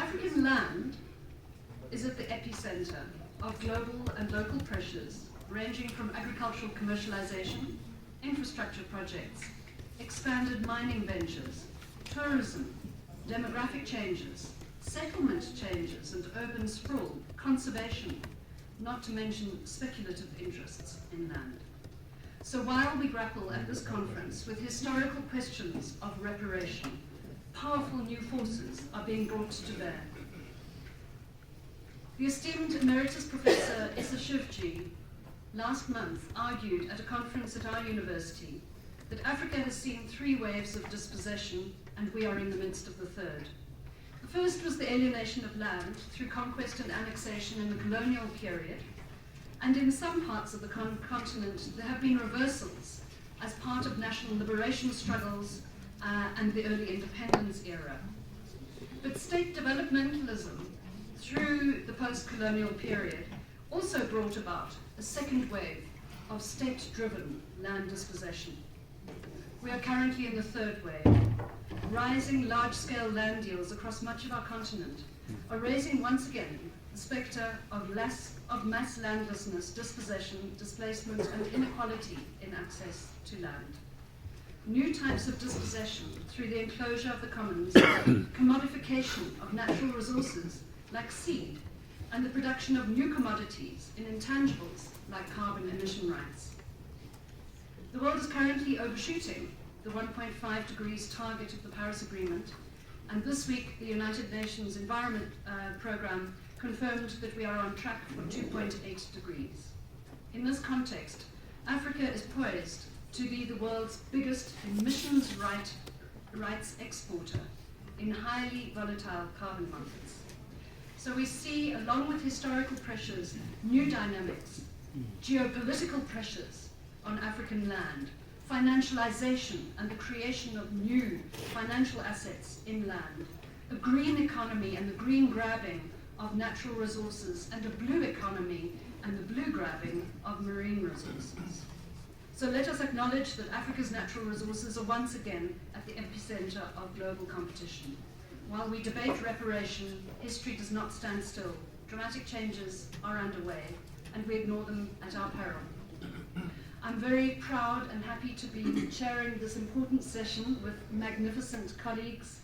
African land is at the epicenter of global and local pressures ranging from agricultural commercialization, infrastructure projects, expanded mining ventures, tourism, demographic changes, settlement changes and urban sprawl, conservation, not to mention speculative interests in land. So while we grapple at this conference with historical questions of reparation, powerful new forces are being brought to bear. The esteemed Emeritus Professor Issa Shivji last month argued at a conference at our university that Africa has seen 3 waves of dispossession and we are in the midst of the third. The first was the alienation of land through conquest and annexation in the colonial period, and in some parts of the continent there have been reversals as part of national liberation struggles and the early independence era. But state developmentalism through the post-colonial period also brought about a second wave of state-driven land dispossession. We are currently in the third wave. Rising large-scale land deals across much of our continent are raising once again the spectre of mass landlessness, dispossession, displacement, and inequality in access to land. New types of dispossession through the enclosure of the commons, commodification of natural resources like seed, and the production of new commodities in intangibles like carbon emission rights. The world is currently overshooting the 1.5 degrees target of the Paris Agreement, and this week the United Nations Environment Programme confirmed that we are on track for 2.8 degrees. In this context, Africa is poised to be the world's biggest emissions rights exporter in highly volatile carbon markets. So we see, along with historical pressures, new dynamics, geopolitical pressures on African land, financialization and the creation of new financial assets in land, a green economy and the green grabbing of natural resources, and a blue economy and the blue grabbing of marine resources. So let us acknowledge that Africa's natural resources are once again at the epicenter of global competition. While we debate reparation, history does not stand still. Dramatic changes are underway, and we ignore them at our peril. I'm very proud and happy to be chairing this important session with magnificent colleagues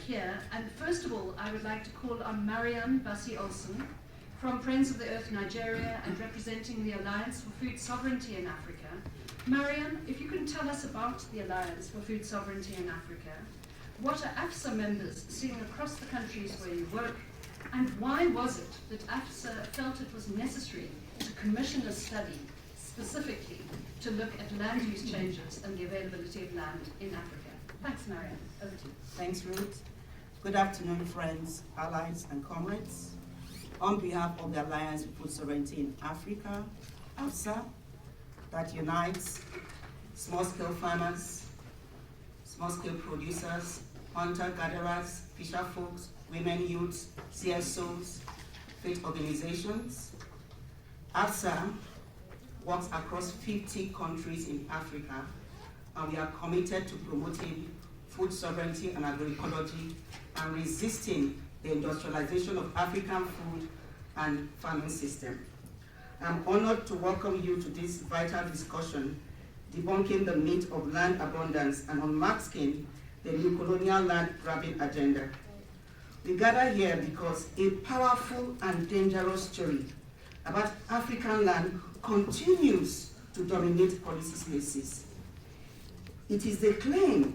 here. And first of all, I would like to call on Marianne Bassi-Olsen from Friends of the Earth Nigeria and representing the Alliance for Food Sovereignty in Africa. Marianne, if you can tell us about the Alliance for Food Sovereignty in Africa, what are AFSA members seeing across the countries where you work, and why was it that AFSA felt it was necessary to commission a study specifically to look at land use changes and the availability of land in Africa? Thanks, Marianne. Over to you. Thanks, Ruth. Good afternoon, friends, allies, and comrades. On behalf of the Alliance for Food Sovereignty in Africa, AFSA, that unites small-scale farmers, small-scale producers, hunter-gatherers, fisher folks, women, youths, CSOs, faith organizations. AFSA works across 50 countries in Africa, and we are committed to promoting food sovereignty and agroecology and resisting the industrialization of African food and farming system. I'm honored to welcome you to this vital discussion, debunking the myth of land abundance and unmasking the Neocolonial land grabbing agenda. We gather here because a powerful and dangerous story about African land continues to dominate policy spaces. It is the claim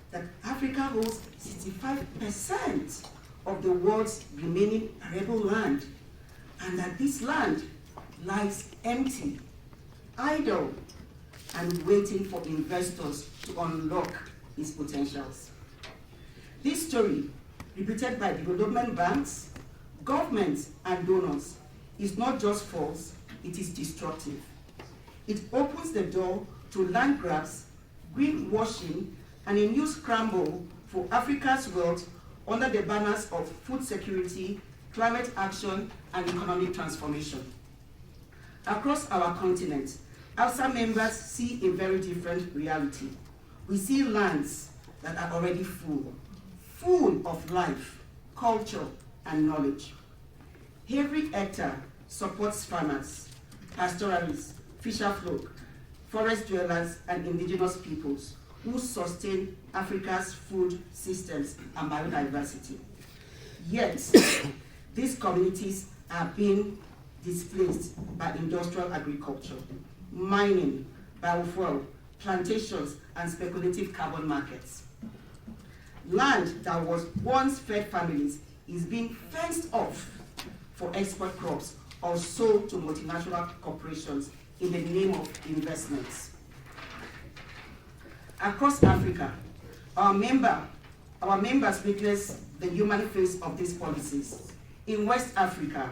that Africa holds 65% of the world's remaining arable land, and that this land lies empty, idle, and waiting for investors to unlock its potentials. This story, repeated by development banks, governments, and donors, is not just false, it is destructive. It opens the door to land grabs, greenwashing, and a new scramble for Africa's wealth under the banners of food security, climate action, and economic transformation. Across our continent, AFSA members see a very different reality. We see lands that are already full of life, culture, and knowledge. Every hectare supports farmers, pastoralists, fisherfolk, forest dwellers, and indigenous peoples who sustain Africa's food systems and biodiversity. Yet, these communities are being displaced by industrial agriculture, mining, biofuel, plantations, and speculative carbon markets. Land that was once fed families is being fenced off for export crops or sold to multinational corporations in the name of investments. Across Africa, our members witness the human face of these policies. In West Africa,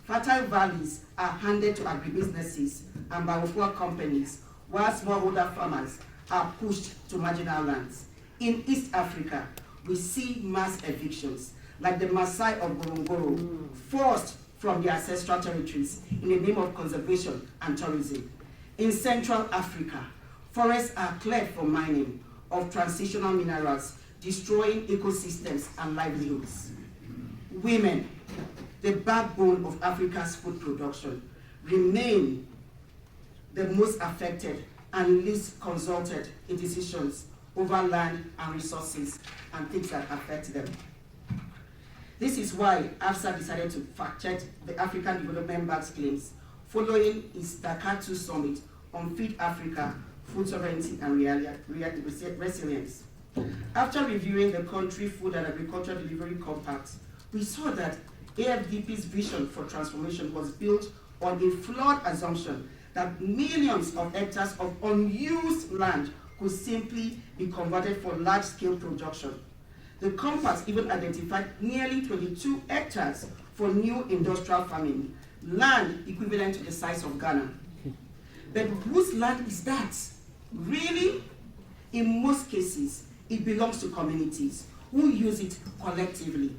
fertile valleys are handed to agribusinesses and biofuel companies, while smallholder farmers are pushed to marginal lands. In East Africa, we see mass evictions, like the Maasai of Ngorongoro, forced from their ancestral territories in the name of conservation and tourism. In Central Africa, forests are cleared for mining of transitional minerals, destroying ecosystems and livelihoods. Women, the backbone of Africa's food production, remain the most affected and least consulted in decisions over land and resources and things that affect them. This is why AFSA decided to fact-check the African Development Bank's claims following its Dakar 2 summit on Feed Africa, Food Sovereignty and Resilience. After reviewing the country food and agriculture delivery compact, we saw that AFDP's vision for transformation was built on a flawed assumption that millions of hectares of unused land could simply be converted for large-scale production. The compact even identified nearly 22 hectares for new industrial farming, land equivalent to the size of Ghana. But whose land is that? Really? In most cases, it belongs to communities who use it collectively,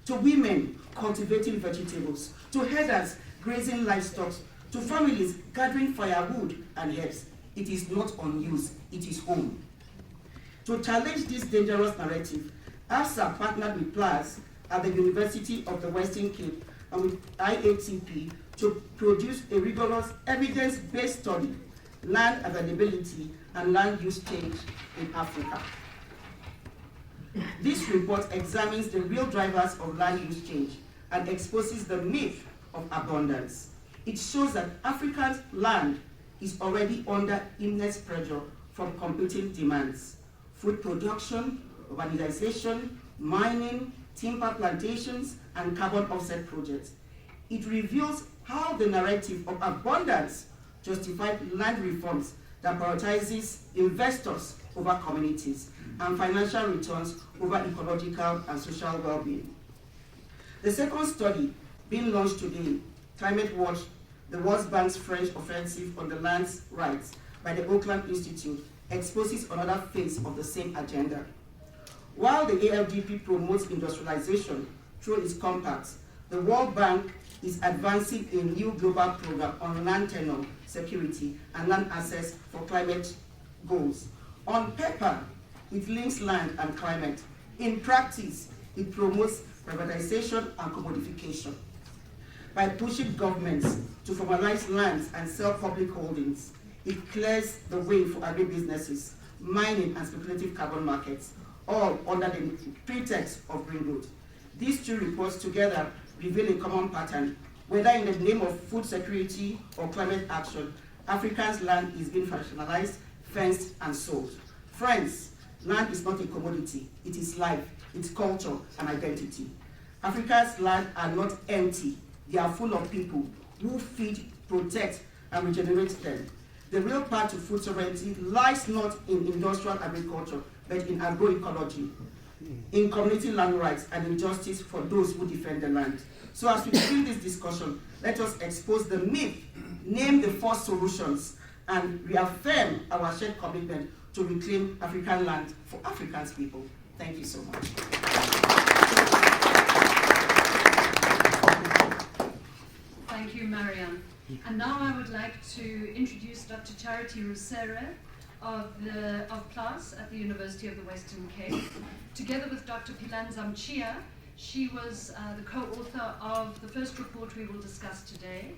to women cultivating vegetables, to herders grazing livestock, to families gathering firewood and herbs. It is not unused, it is home. To challenge this dangerous narrative, AFSA partnered with PLAAS at the University of the Western Cape and with IATP to produce a rigorous evidence-based study, land availability and land use change in Africa. This report examines the real drivers of land use change and exposes the myth of abundance. It shows that Africa's land is already under immense pressure from competing demands: food production, urbanization, mining, timber plantations, and carbon offset projects. It reveals how the narrative of abundance justified land reforms that prioritizes investors over communities and financial returns over ecological and social well-being. The second study being launched today, Climate Watch, the World Bank's French offensive on the land's rights by the Oakland Institute, exposes another phase of the same agenda. While the ALDP promotes industrialization through its compacts, the World Bank is advancing a new global program on land tenure, security, and land access for climate goals. On paper, it links land and climate. In practice, it promotes privatization and commodification. By pushing governments to formalize lands and sell public holdings, it clears the way for agribusinesses, mining, and speculative carbon markets, all under the pretext of green growth. These two reports together reveal a common pattern. Whether in the name of food security or climate action, Africa's land is being fractionalized, fenced, and sold. Friends, land is not a commodity. It is life, its culture, and identity. Africa's land are not empty. They are full of people who feed, protect, and regenerate them. The real path to food sovereignty lies not in industrial agriculture, but in agroecology, in community land rights, and in justice for those who defend the land. So as we begin this discussion, let us expose the myth, name the four solutions, and reaffirm our shared commitment to reclaim African land for African people. Thank you so much. Thank you, Marianne. And now I would like to introduce Dr. Charity Rusera of PLAAS at the University of the Western Cape, together with Dr. Pilan Zamchia, She was the co-author of the first report we will discuss today,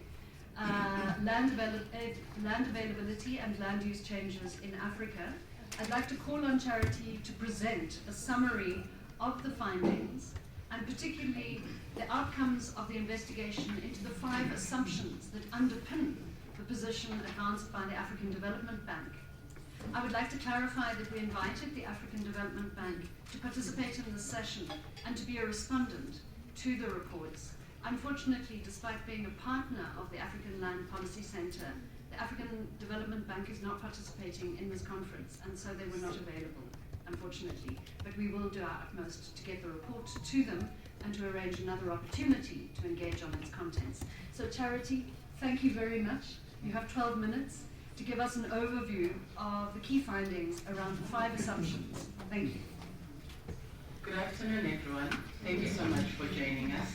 land availability and land use changes in Africa. I'd like to call on Charity to present a summary of the findings, and particularly the outcomes of the investigation into the 5 assumptions that underpin the position advanced by the African Development Bank. I would like to clarify that we invited the African Development Bank to participate in this session and to be a respondent to the reports. Unfortunately, despite being a partner of the African Land Policy Center, the African Development Bank is not participating in this conference, and so they were not available, unfortunately. But we will do our utmost to get the report to them and to arrange another opportunity to engage on its contents. So Charity, thank you very much. You have 12 minutes to give us an overview of the key findings around the 5 assumptions. Thank you. Good afternoon, everyone. Thank you so much for joining us.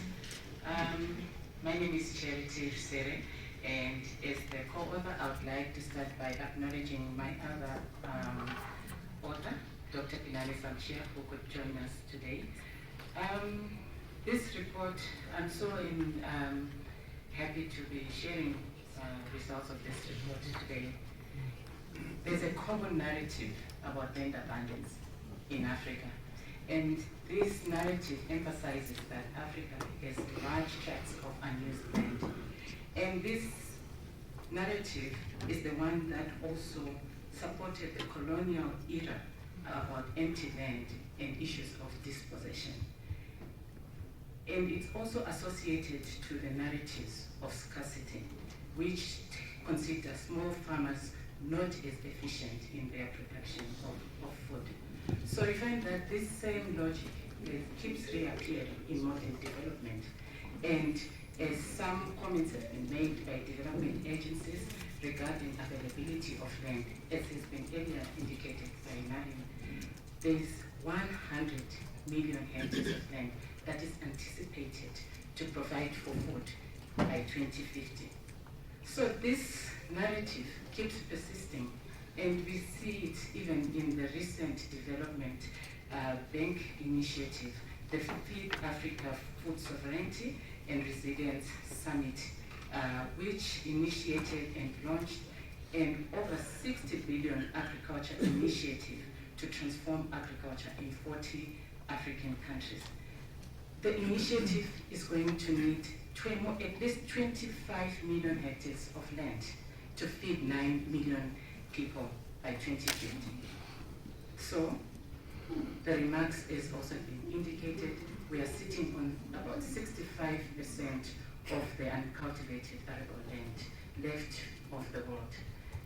My name is Charity Sere, and as the co-author, I would like to start by acknowledging my other author, Dr. Pinani Samshia, who could join us today. This report, I'm so happy to be sharing results of this report today. There's a common narrative about land abundance in Africa, and this narrative emphasizes that Africa has large tracts of unused land. And this narrative is the one that also supported the colonial era about empty land and issues of dispossession. And it's also associated to the narratives of scarcity, which consider small farmers not as efficient in their production of food. So we find that this same logic keeps reappearing in modern development. And as some comments have been made by development agencies regarding availability of land, as has been earlier indicated by Mariam, there's 100 million hectares of land that is anticipated to provide for food by 2050. So this narrative keeps persisting, and we see it even in the recent development bank initiative, the Feed Africa Food Sovereignty and Resilience Summit, which initiated and launched an over 60 billion agriculture initiative to transform agriculture in 40 African countries. The initiative is going to need at least 25 million hectares of land to feed 9 million people by 2050. So, the remarks is also been indicated, we are sitting on about 65% of the uncultivated arable land left of the world.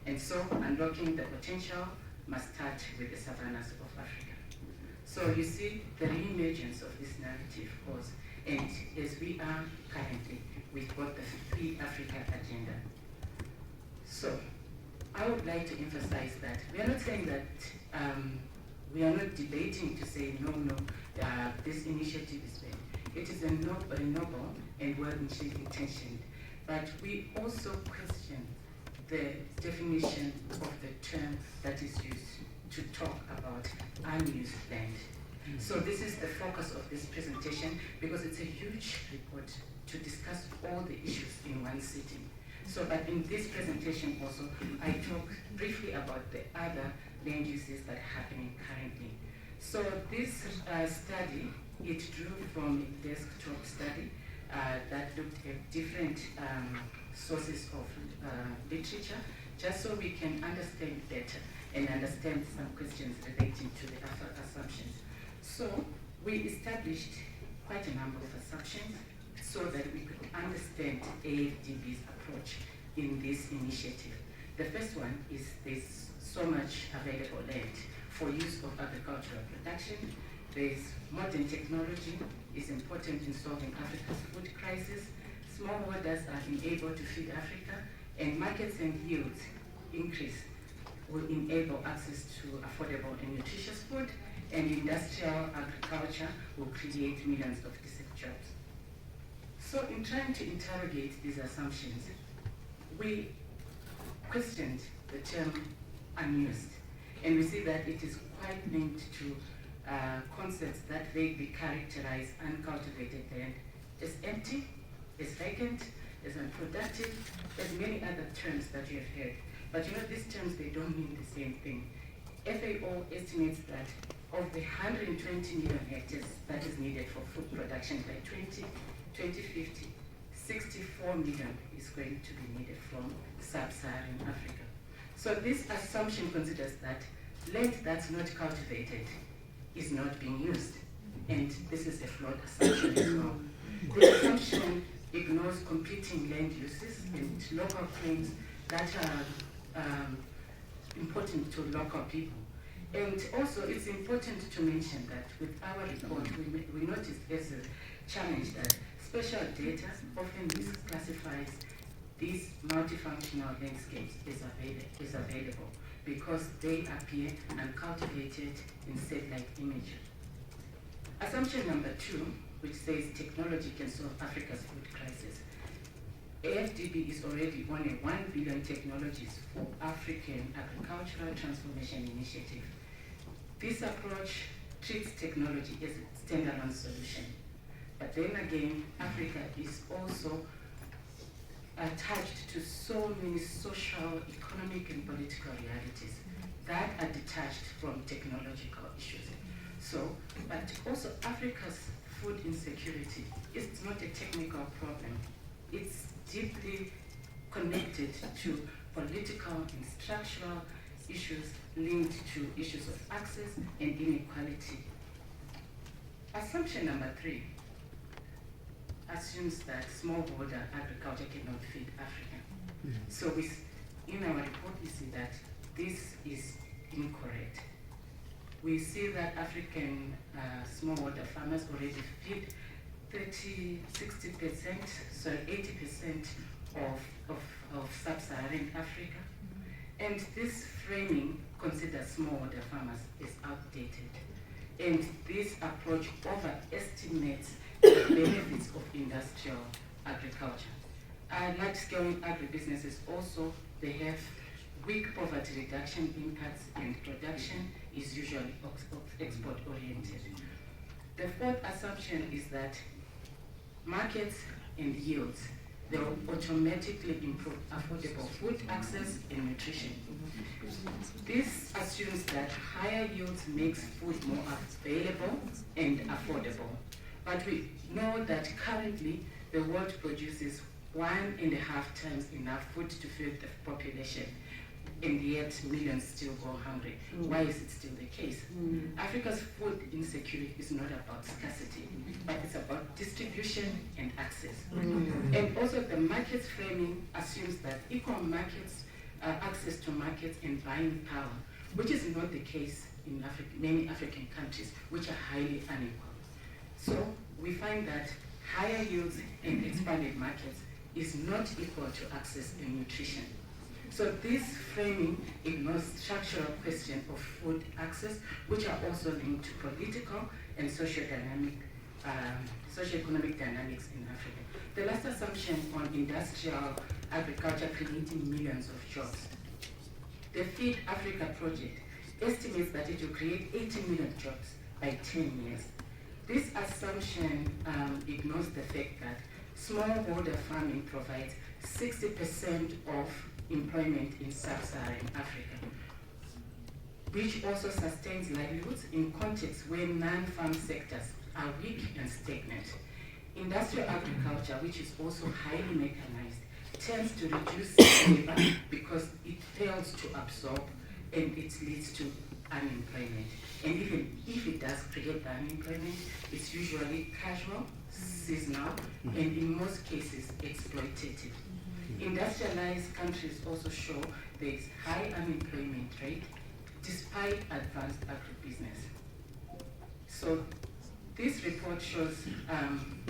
And so, unlocking the potential must start with the savannas of Africa. So you see the re-emergence of this narrative cause, and as we are currently with both the Feed Africa agenda. So I would like to emphasize that we are not saying that we are not debating to say no, this initiative is bad. It is a noble and well-intentioned, but we also question the definition of the term that is used to talk about unused land. So this is the focus of this presentation, because it's a huge report to discuss all the issues in one sitting. So, but in this presentation also, I talk briefly about the other land uses that are happening currently. So this study, it drew from a desktop study that looked at different sources of literature, just so we can understand better and understand some questions relating to the assumptions. So we established quite a number of assumptions so that we could understand AFDB's approach in this initiative. The first one is there's so much available land for use of agricultural production. There's modern technology is important in solving Africa's food crisis. Smallholders are enabled to feed Africa, and markets and yields increase will enable access to affordable and nutritious food, and industrial agriculture will create millions of decent jobs. So in trying to interrogate these assumptions, we questioned the term unused, and we see that it is quite linked to concepts that vaguely characterize uncultivated land as empty, as vacant, as unproductive, as many other terms that you have heard. But you know, these terms, they don't mean the same thing. FAO estimates that of the 120 million hectares that is needed for food production by 2050, 64 million is going to be needed from sub-Saharan Africa. So this assumption considers that land that's not cultivated is not being used. And this is a flawed assumption as well. The assumption ignores competing land uses and local claims that are important to local people. And also, it's important to mention that with our report, we noticed as a challenge that special data often misclassifies these multifunctional landscapes is available because they appear uncultivated in satellite imagery. Assumption number 2, which says technology can solve Africa's food crisis. AFDB is already on a 1 billion technologies for African agricultural transformation initiative. This approach treats technology as a standalone solution. But then again, Africa is also attached to so many social, economic, and political realities that are detached from technological issues. So, but also Africa's food insecurity is not a technical problem. It's deeply connected to political and structural issues linked to issues of access and inequality. Assumption number 3 assumes that smallholder agriculture cannot feed Africa. So in our report, we see that this is incorrect. We see that African smallholder farmers already feed 60%, so 80% of sub-Saharan Africa. And this framing considers smallholder farmers as outdated. And this approach overestimates the benefits of industrial agriculture. Large-scale agribusinesses also, they have weak poverty reduction impacts, and production is usually export-oriented. The 4th assumption is that markets and yields, they will automatically improve affordable food access and nutrition. This assumes that higher yields makes food more available and affordable. But we know that currently the world produces 1.5 times enough food to feed the population, and yet millions still go hungry. Why is it still the case? Africa's food insecurity is not about scarcity, but it's about distribution and access. And also the markets framing assumes that equal markets, access to markets and buying power, which is not the case in many African countries, which are highly unequal. So we find that higher yields and expanded markets is not equal to access and nutrition. So this framing ignores structural question of food access, which are also linked to political and socio-economic dynamics in Africa. The last assumption on industrial agriculture creating millions of jobs. The Feed Africa project estimates that it will create 80 million jobs by 10 years. This assumption ignores the fact that smallholder farming provides 60% of employment in sub-Saharan Africa, which also sustains livelihoods in contexts where non-farm sectors are weak and stagnant. Industrial agriculture, which is also highly mechanized, tends to reduce labor because it fails to absorb, and it leads to unemployment. And even if it does create unemployment, it's usually casual, seasonal, and in most cases exploitative. Industrialized countries also show there is high unemployment rate despite advanced agribusiness. So this report shows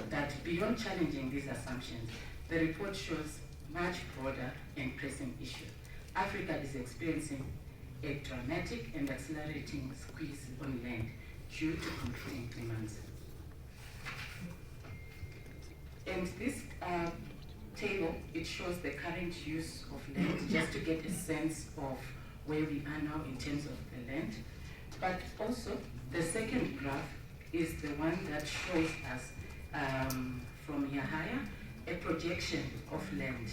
that beyond challenging these assumptions, the report shows much broader and pressing issues. Africa is experiencing a dramatic and accelerating squeeze on land due to competing demands. And this table, it shows the current use of land, just to get a sense of where we are now in terms of the land. But also, the second graph is the one that shows us from Yahaya a projection of land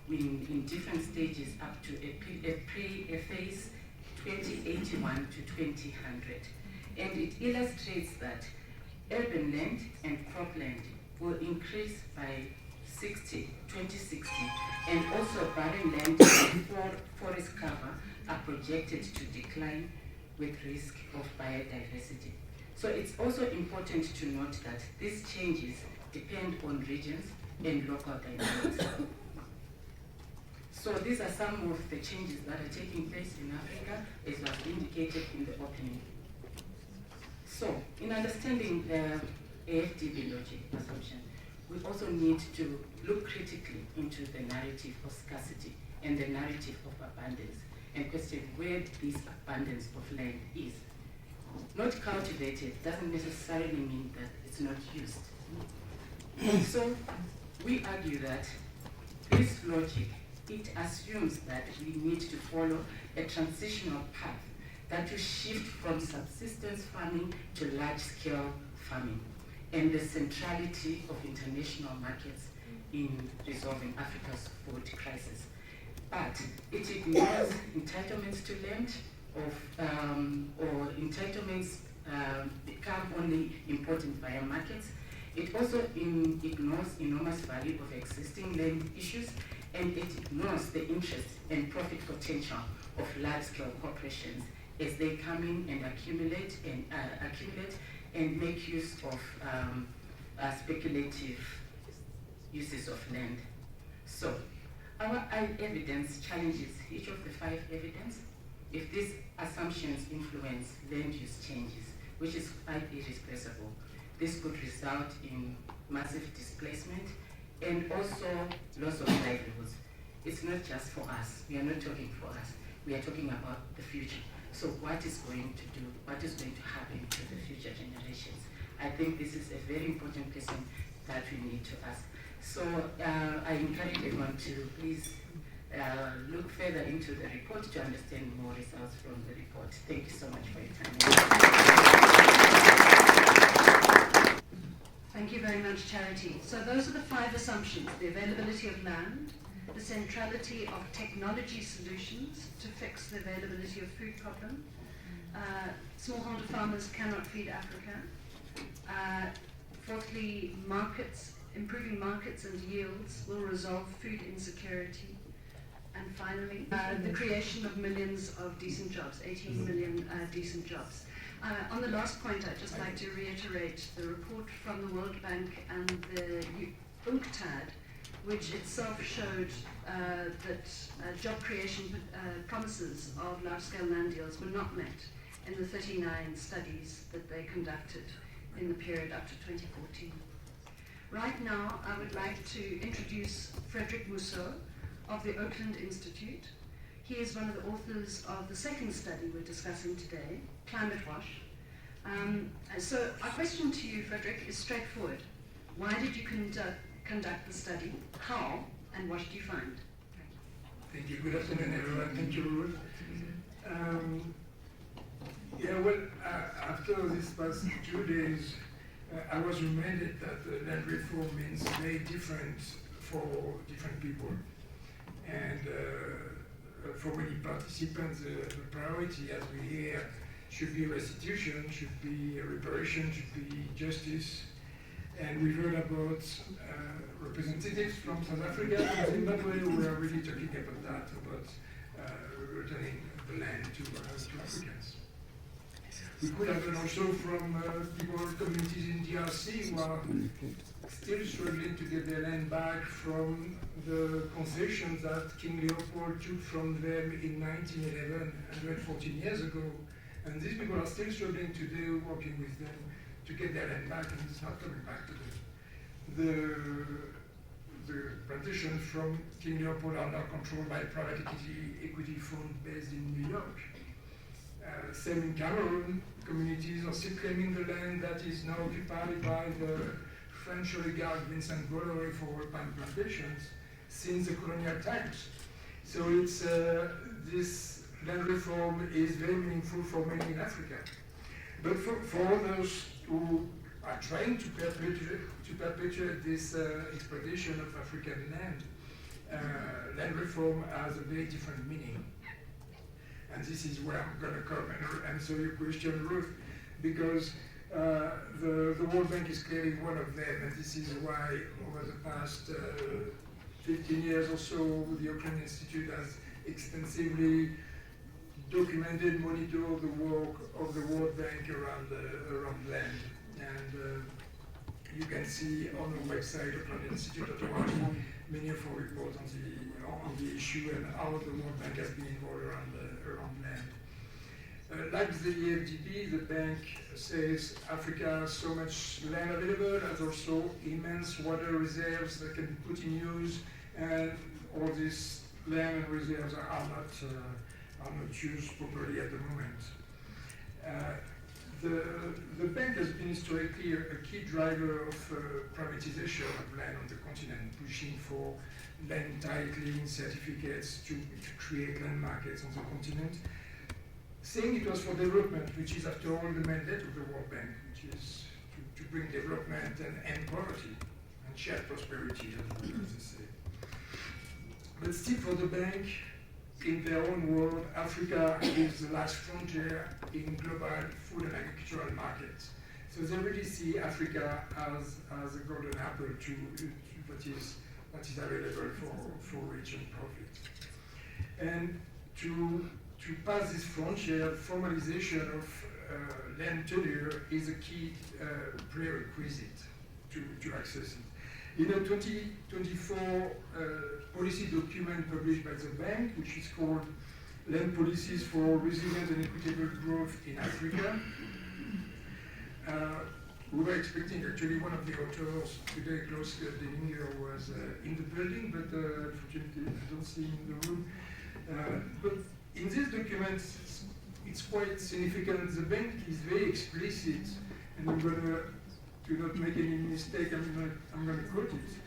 in different stages up to a phase 2081 to 2000. And it illustrates that urban land and cropland will increase by 2060, and also barren land and forest cover are projected to decline with risk of biodiversity. So it's also important to note that these changes depend on regions and local dynamics. So these are some of the changes that are taking place in Africa, as was indicated in the opening. So, in understanding the AFDB logic assumption, we also need to look critically into the narrative of scarcity and the narrative of abundance, and question where this abundance of land is. Not cultivated doesn't necessarily mean that it's not used. So, we argue that this logic, it assumes that we need to follow a transitional path that will shift from subsistence farming to large-scale farming, and the centrality of international markets in resolving Africa's food crisis. But it ignores entitlements to land, or entitlements become only important via markets. It also ignores enormous value of existing land issues, and it ignores the interest and profit potential of large-scale corporations as they come in and accumulate and make use of speculative uses of land. So, our evidence challenges each of the 5 evidence. If these assumptions influence land use changes, which is quite irrepressible, this could result in massive displacement and also loss of livelihoods. It's not just for us. We are not talking for us. We are talking about the future. So what is going to happen to the future generations? I think this is a very important question that we need to ask. So I encourage everyone to please look further into the report to understand more results from the report. Thank you so much for your time. Thank you very much, Charity. So those are the 5 assumptions: the availability of land, the centrality of technology solutions to fix the availability of food problem, smallholder farmers cannot feed Africa, fourthly, improving markets and yields will resolve food insecurity, and finally, the creation of millions of decent jobs, 18 million decent jobs. On the last point, I'd just like to reiterate the report from the World Bank and the UNCTAD, which itself showed that job creation promises of large-scale land deals were not met in the 39 studies that they conducted in the period up to 2014. Right now, I would like to introduce Frederick Mousseau of the Oakland Institute. He is one of the authors of the second study we're discussing today, Climate Wash. So our question to you, Frederick, is straightforward. Why did you conduct the study? How? And what did you find? Thank you. Good afternoon, everyone. Thank you, Ruth. After this past 2 days, I was reminded that land reform means very different for different people. And for many participants, the priority, as we hear, should be restitution, should be reparation, should be justice. And we heard about representatives from South Africa, from Zimbabwe, who are really talking about that, about returning the land to Africans. We could have heard also from people, communities in DRC who are still struggling to get their land back from the concessions that King Leopold took from them in 1911, 114 years ago. And these people are still struggling today, working with them to get their land back, and it's not coming back to them. The plantations from King Leopold are now controlled by a private equity fund based in New York. Same in Cameroon, communities are still claiming the land that is now occupied by the French oligarch Vincent Bolloré for oil palm plantations since the colonial times. So it's this land reform is very meaningful for many in Africa. But for others who are trying to perpetuate this exploitation of African land reform has a very different meaning. And this is where I'm going to come and answer your question, Ruth, because the World Bank is clearly one of them, and this is why over the past 15 years or so, the Oakland Institute has extensively documented, monitored the work of the World Bank around land. And you can see on the website of the Institute.org many of our reports on the issue and how the World Bank has been involved around land. Like the EFDB, the bank says Africa has so much land available, has also immense water reserves that can be put in use, and all these land and reserves are not used properly at the moment. The bank has been historically a key driver of privatization of land on the continent, pushing for land titling certificates to create land markets on the continent, saying it was for development, which is after all the mandate of the World Bank, which is to bring development and end poverty and shared prosperity, as they say. But still for the bank, in their own world, Africa is the last frontier in global food and agricultural markets. So they really see Africa as a golden apple that is available for rich and profit. And to pass this frontier, formalization of land tenure is a key prerequisite to access it. In a 2024 policy document published by the bank, which is called Land Policies for Resilient and Equitable Growth in Africa, we were expecting actually one of the authors today, Klaus Delinger, was in the building, but unfortunately I don't see him in the room. But in this document, it's quite significant. The bank is very explicit, and I'm going to not make any mistake, I'm going to quote it.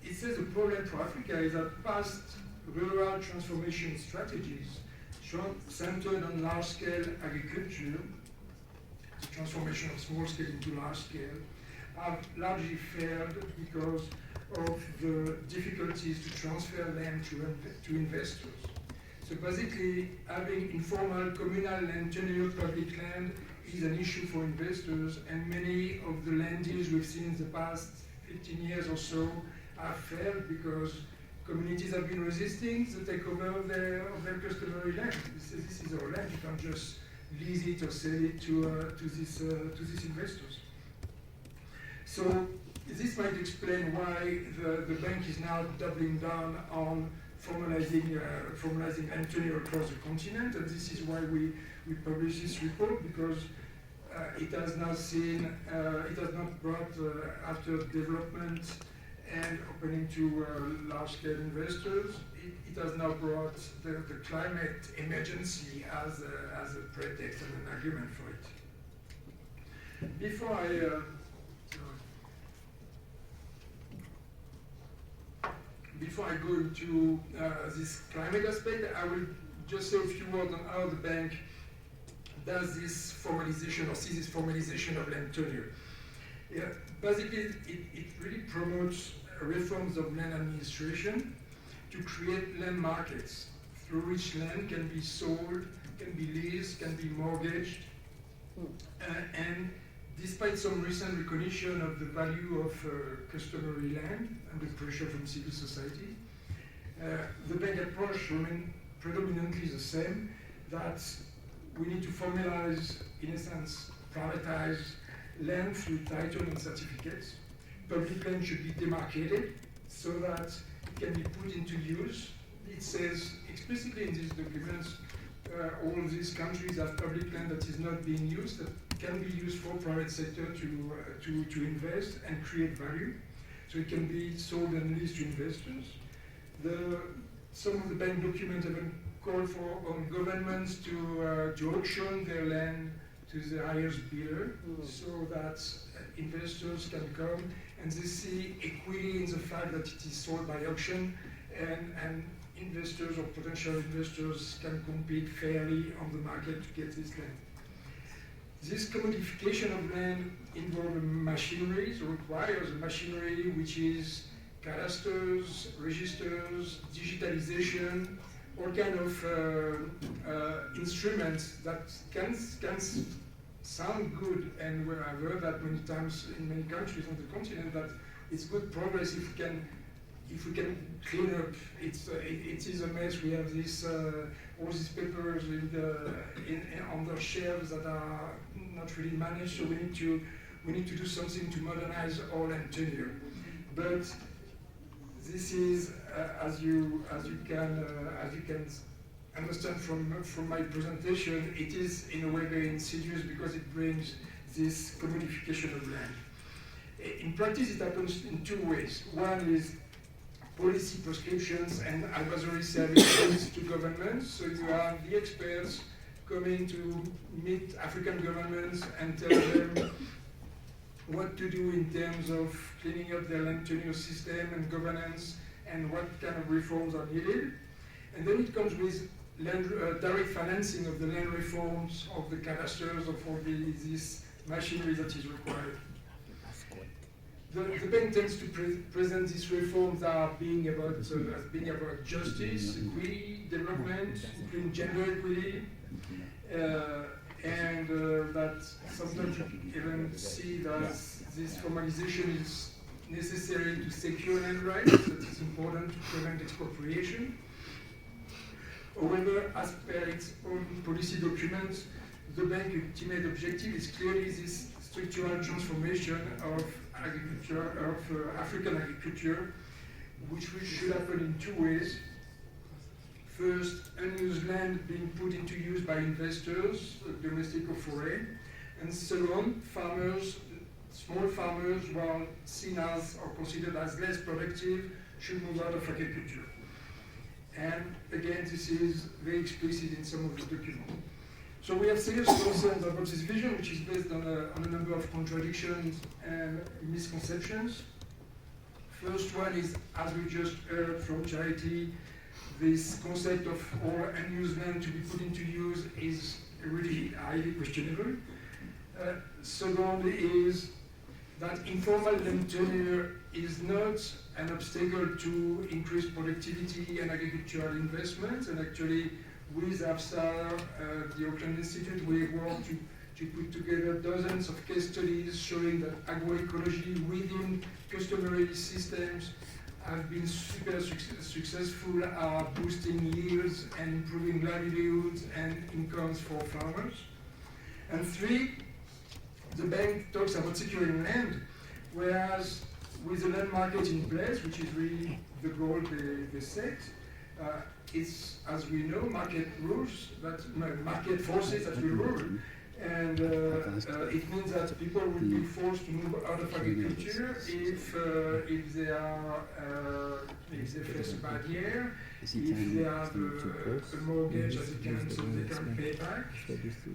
It says the problem for Africa is that past rural transformation strategies centered on large-scale agriculture, the transformation of small-scale into large-scale, have largely failed because of the difficulties to transfer land to investors. So basically, having informal communal land tenure public land is an issue for investors, and many of the land deals we've seen in the past 15 years or so have failed because communities have been resisting the takeover of their customary land. This is our land, you can't just lease it or sell it to these investors. So this might explain why the bank is now doubling down on formalizing land tenure across the continent, and this is why we publish this report, because it has now seen, it has not brought, after development and opening to large-scale investors, it has now brought the climate emergency as a pretext and an argument for it. Before I go into this climate aspect, I will just say a few words on how the bank does this formalization or sees this formalization of land tenure. Yeah, basically, it really promotes reforms of land administration to create land markets through which land can be sold, can be leased, can be mortgaged, and despite some recent recognition of the value of customary land and the pressure from civil society, the bank approach remains predominantly the same, that we need to formalize, in a sense, privatize land through title and certificates. Public land should be demarcated so that it can be put into use. It says explicitly in these documents, all of these countries have public land that is not being used, that can be used for private sector to invest and create value. So it can be sold and leased to investors. Some of the bank documents have been called for on governments to auction their land to the highest bidder, so that investors can come and they see equity in the fact that it is sold by auction, and investors or potential investors can compete fairly on the market to get this land. This commodification of land involves machinery, so requires a machinery which is cadasters, registers, digitalization, all kind of instruments that can sound good, and I've heard that many times in many countries on the continent that it's good progress if we can clean up. It is a mess. We have this all these papers on the shelves that are not really managed. So we need to do something to modernize our land tenure. But this is as you can understand from my presentation, it is in a way very insidious because it brings this commodification of land. In practice, it happens in two ways. One is policy prescriptions and advisory services to governments. So you have the experts coming to meet African governments and tell them what to do in terms of cleaning up their land tenure system and governance and what kind of reforms are needed. And then it comes with direct financing of the land reforms, of the cadasters, of all this machinery that is required. The bank tends to present these reforms as being about justice, equity, development, including gender equity, and that sometimes you even see that this formalization is necessary to secure land rights, that it's important to prevent expropriation. However, as per its own policy documents, the bank's ultimate objective is clearly this structural transformation of agriculture, of African agriculture, which should happen in two ways. First, unused land being put into use by investors, domestic or foreign, and second, farmers, small farmers, while seen as or considered as less productive, should move out of agriculture. And again, this is very explicit in some of the documents. So we have serious concerns about this vision, which is based on a number of contradictions and misconceptions. First one is, as we just heard from Charity, this concept of all unused land to be put into use is really highly questionable. Second is that informal land tenure is not an obstacle to increased productivity and agricultural investment, and actually with AFSA, the Oakland Institute, we work to put together dozens of case studies showing that agroecology within customary systems have been super successful at boosting yields and improving livelihoods and incomes for farmers. And three, the bank talks about securing land, whereas with the land market in place, which is really the goal they set, it's, as we know, market rules, market forces that will rule. And it means that people will be forced to move out of agriculture if they face a bad year, if they have a mortgage that they can pay back,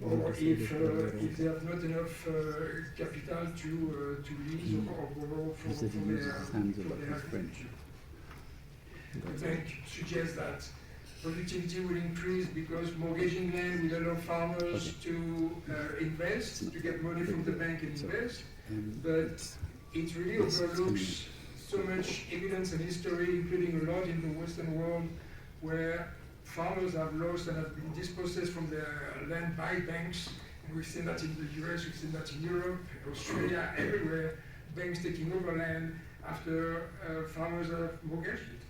or if they have not enough capital to lease or borrow for their agriculture. The bank suggests that productivity will increase because mortgaging land will allow farmers to invest, to get money from the bank and invest, but it really overlooks so much evidence and history, including a lot in the Western world, where farmers have lost and have been dispossessed from their land by banks. And we've seen that in the US, we've seen that in Europe, Australia, everywhere, banks taking over land after farmers have mortgaged it.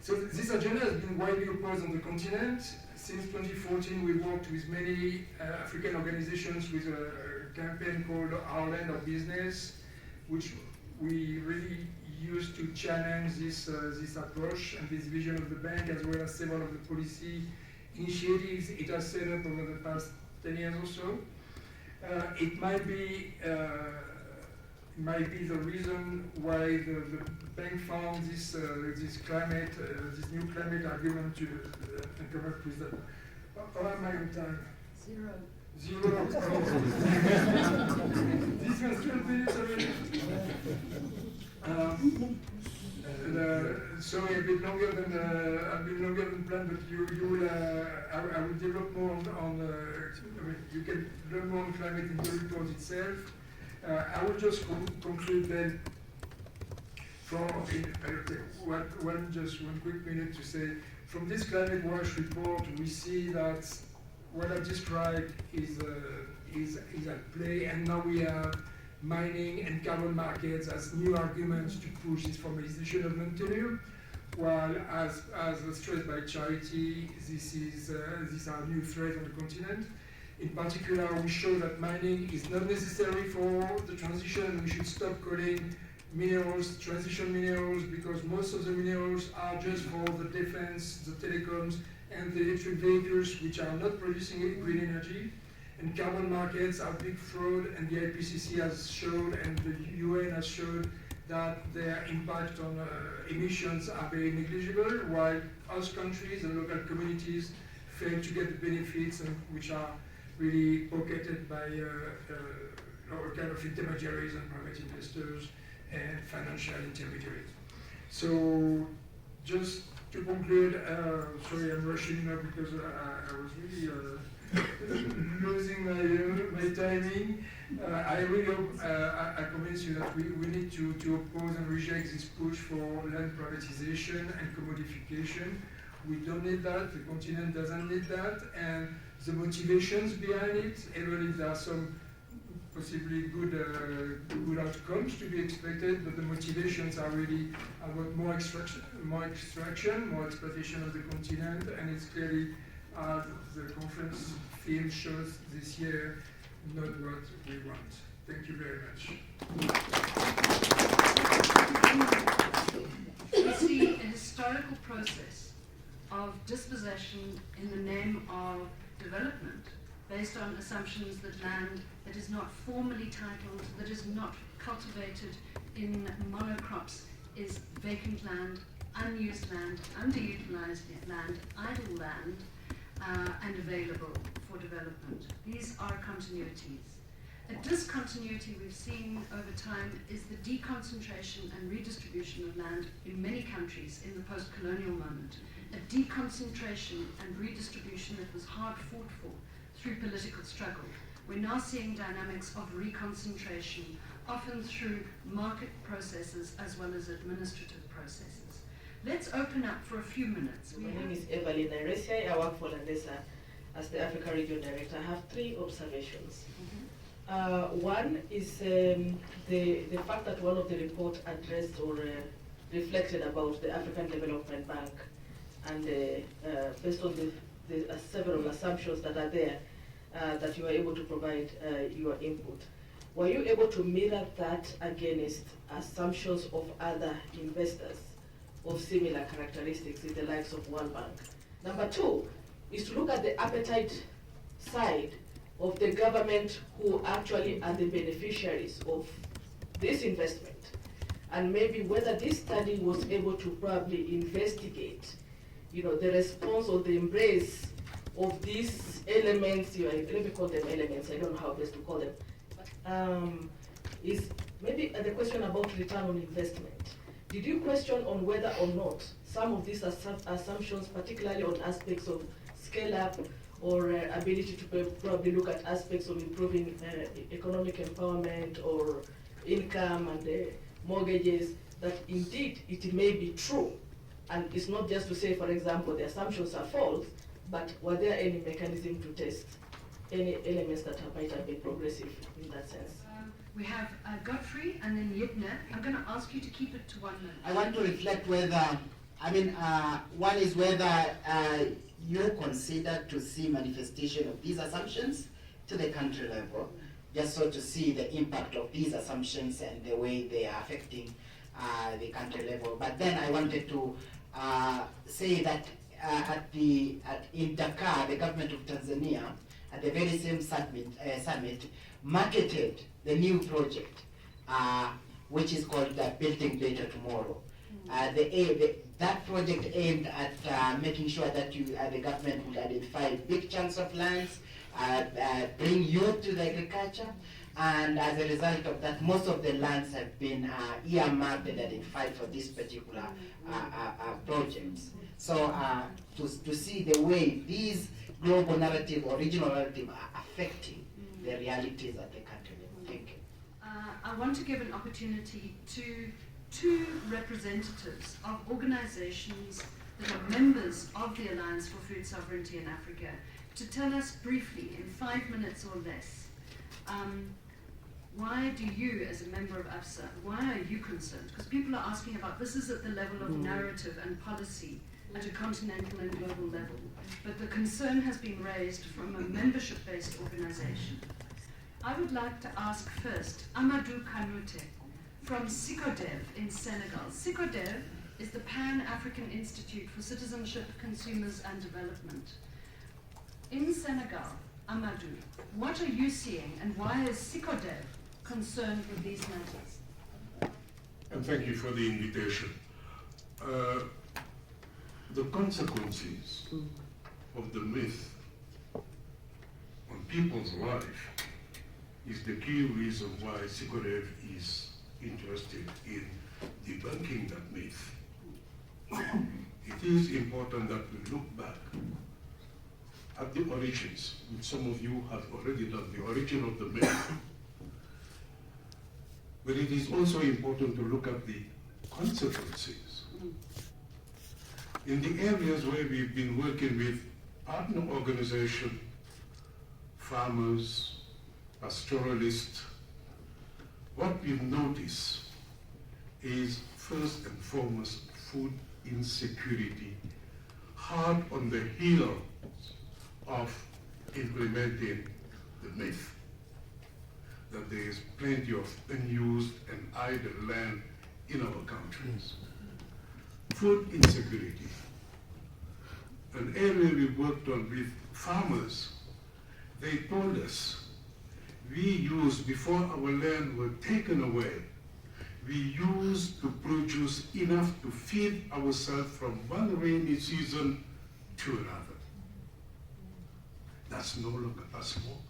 So this agenda has been widely opposed on the continent. Since 2014, we worked with many African organizations with a campaign called Our Land, Our Business, which we really used to challenge this approach and this vision of the bank, as well as several of the policy initiatives it has set up over the past 10 years or so. It might be the reason why the bank found this new climate argument to come up with that. How am I on time? Zero. This was 12 minutes already. Sorry, a bit longer than planned, but I will develop more on I mean, you can learn more on climate in the report itself. I will just conclude then I'll take one quick minute to say, from this Climate Watch report, we see that what I described is at play, and now we have mining and carbon markets as new arguments to push this formalization of non-tenure, while as stressed by Charity, these are new threats on the continent. In particular, we show that mining is not necessary for the transition. We should stop calling minerals transition minerals, because most of the minerals are just for the defense, the telecoms, and the electric vehicles, which are not producing green energy. And carbon markets are big fraud, and the IPCC has showed, and the UN has showed, that their impact on emissions are very negligible, while host countries and local communities fail to get the benefits, which are really pocketed by all kind of intermediaries and private investors and financial intermediaries. So, just to conclude, sorry, I'm rushing now because I was really losing my timing. I really hope I convince you that we need to oppose and reject this push for land privatization and commodification. We don't need that, the continent doesn't need that, and the motivations behind it, even if there are some possibly good outcomes to be expected, but the motivations are really about more extraction, more exploitation of the continent, and it's clearly, as the conference theme shows this year, not what we want. Thank you very much. We see a historical process of dispossession in the name of development, based on assumptions that land that is not formally titled, that is not cultivated in monocrops, is vacant land, unused land, underutilized land, idle land, and available for development. These are continuities. A discontinuity we've seen over time is the deconcentration and redistribution of land in many countries in the post-colonial moment. A deconcentration and redistribution that was hard fought for through political struggle. We're now seeing dynamics of reconcentration, often through market processes as well as administrative processes. Let's open up for a few minutes. My name is Evelyn Iresia. I work for Landesa as the Africa Region Director. I have 3 observations. One is the fact that one of the reports addressed or reflected about the African Development Bank, and based on the several assumptions that are there, that you were able to provide your input. Were you able to mirror that against assumptions of other investors of similar characteristics in the likes of World Bank? Number 2 is to look at the appetite side of the government who actually are the beneficiaries of this investment, and maybe whether this study was able to probably investigate, the response or the embrace of these elements, let me call them elements, I don't know how best to call them, is maybe the question about return on investment. Did you question on whether or not some of these assumptions, particularly on aspects of scale up or ability to probably look at aspects of improving economic empowerment or income and mortgages, that indeed it may be true? And it's not just to say, for example, the assumptions are false, but were there any mechanism to test any elements that might have been progressive in that sense? We have Godfrey and then Yitna. I'm going to ask you to keep it to 1 minute. I want to reflect whether, one is whether you consider to see manifestation of these assumptions to the country level, just so to see the impact of these assumptions and the way they are affecting the country level. But then I wanted to say that in Dakar, the government of Tanzania, at the very same summit, marketed the new project, which is called Building Better Tomorrow. That project aimed at making sure that the government would identify big chunks of lands bring youth to the agriculture, and as a result of that, most of the lands have been earmarked and identified for this particular projects. So to see the way these global narrative or regional narrative are affecting the realities at the country level. Thank you. I want to give an opportunity to two representatives of organizations that are members of the Alliance for Food Sovereignty in Africa to tell us briefly, in 5 minutes or less, why do you, as a member of AFSA, why are you concerned? Because people are asking about, this is at the level of narrative and policy at a continental and global level. But the concern has been raised from a membership-based organization. I would like to ask first Amadou Kanouté from SICODEV in Senegal. SICODEV is the Pan-African Institute for Citizenship, Consumers and Development. In Senegal, Amadou, what are you seeing and why is SICODEV concerned with these matters? And thank you for the invitation. The consequences of the myth on people's life is the key reason why SICODEV is interested in debunking that myth. It is important that we look back at the origins, which some of you have already done, the origin of the myth. But it is also important to look at the consequences. In the areas where we've been working with partner organizations, farmers, pastoralists, what we've noticed is first and foremost food insecurity, hard on the heels of implementing the myth that there is plenty of unused and idle land in our countries. Food insecurity, an area we worked on with farmers. They told us we used, before our land were taken away, we used to produce enough to feed ourselves from one rainy season to another. That's no longer possible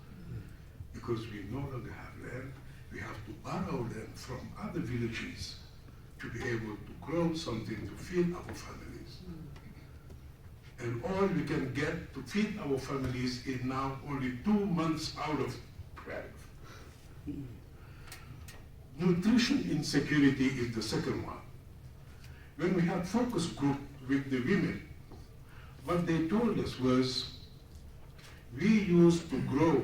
because we no longer have land. We have to borrow land from other villages to be able to grow something to feed our families. And all we can get to feed our families is now only 2 months out of 12. Nutrition insecurity is the second one. When we had focus group with the women, what they told us was, we used to grow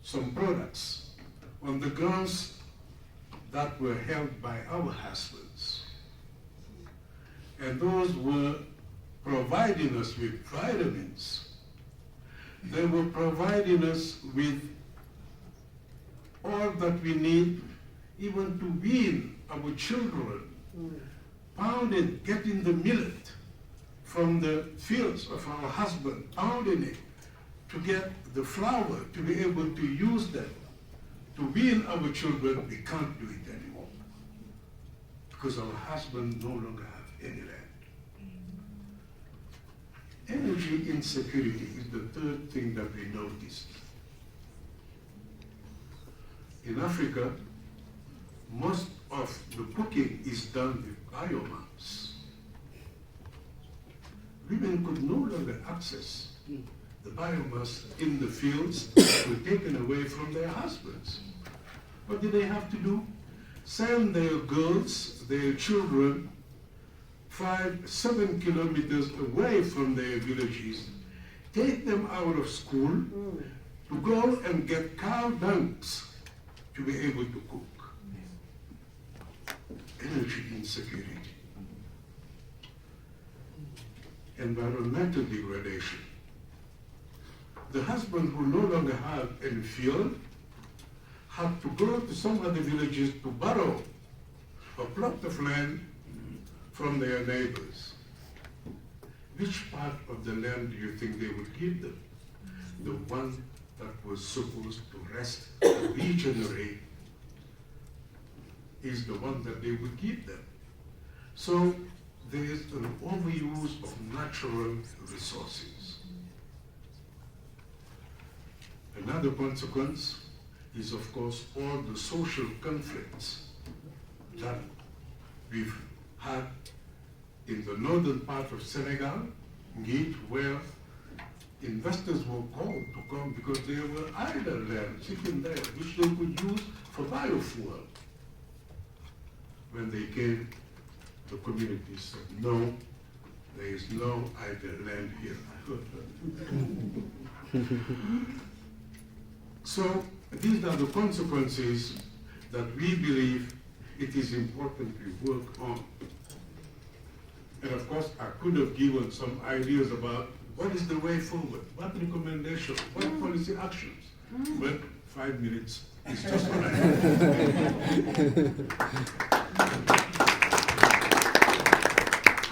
some products on the grounds that were held by our husbands. And those were providing us with vitamins. They were providing us with all that we need, even to wean our children, pounding, getting the millet from the fields of our husband, pounding it to get the flour, to be able to use them to wean our children. We can't do it anymore because our husbands no longer have any land. Energy insecurity is the third thing that we noticed. In Africa, most of the cooking is done with biomass. Women could no longer access the biomass in the fields that were taken away from their husbands. What did they have to do? Send their girls, their children, 5-7 kilometers away from their villages, take them out of school to go and get cow dunks to be able to cook. Energy insecurity. Environmental degradation. The husband who no longer have any field have to go to some other villages to borrow a plot of land from their neighbors. Which part of the land do you think they would give them? The one that was supposed to rest and regenerate is the one that they would give them. So there is an overuse of natural resources. Another consequence is, of course, all the social conflicts that we've had in the northern part of Senegal, Ngit, where investors were called to come because there were idle land sitting there which they could use for biofuel. When they came, the community said, no, there is no idle land here. So these are the consequences that we believe it is important we work on. And of course, I could have given some ideas about what is the way forward, what recommendations, what policy actions, but 5 minutes is just what I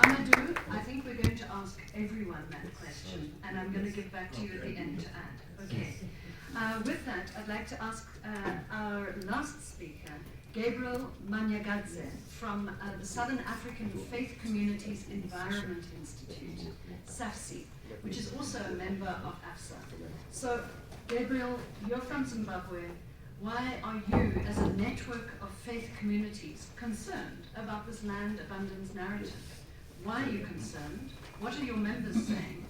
Amadou, I think we're going to ask everyone that question, and I'm going to give back to you at the end to add. Okay. With that, I'd like to ask our last speaker, Gabriel Manyagadze from the Southern African Faith Communities Environment Institute, SAFSI, which is also a member of AFSA. So, Gabriel, you're from Zimbabwe. Why are you, as a network of faith communities, concerned about this land abundance narrative? Why are you concerned? What are your members saying?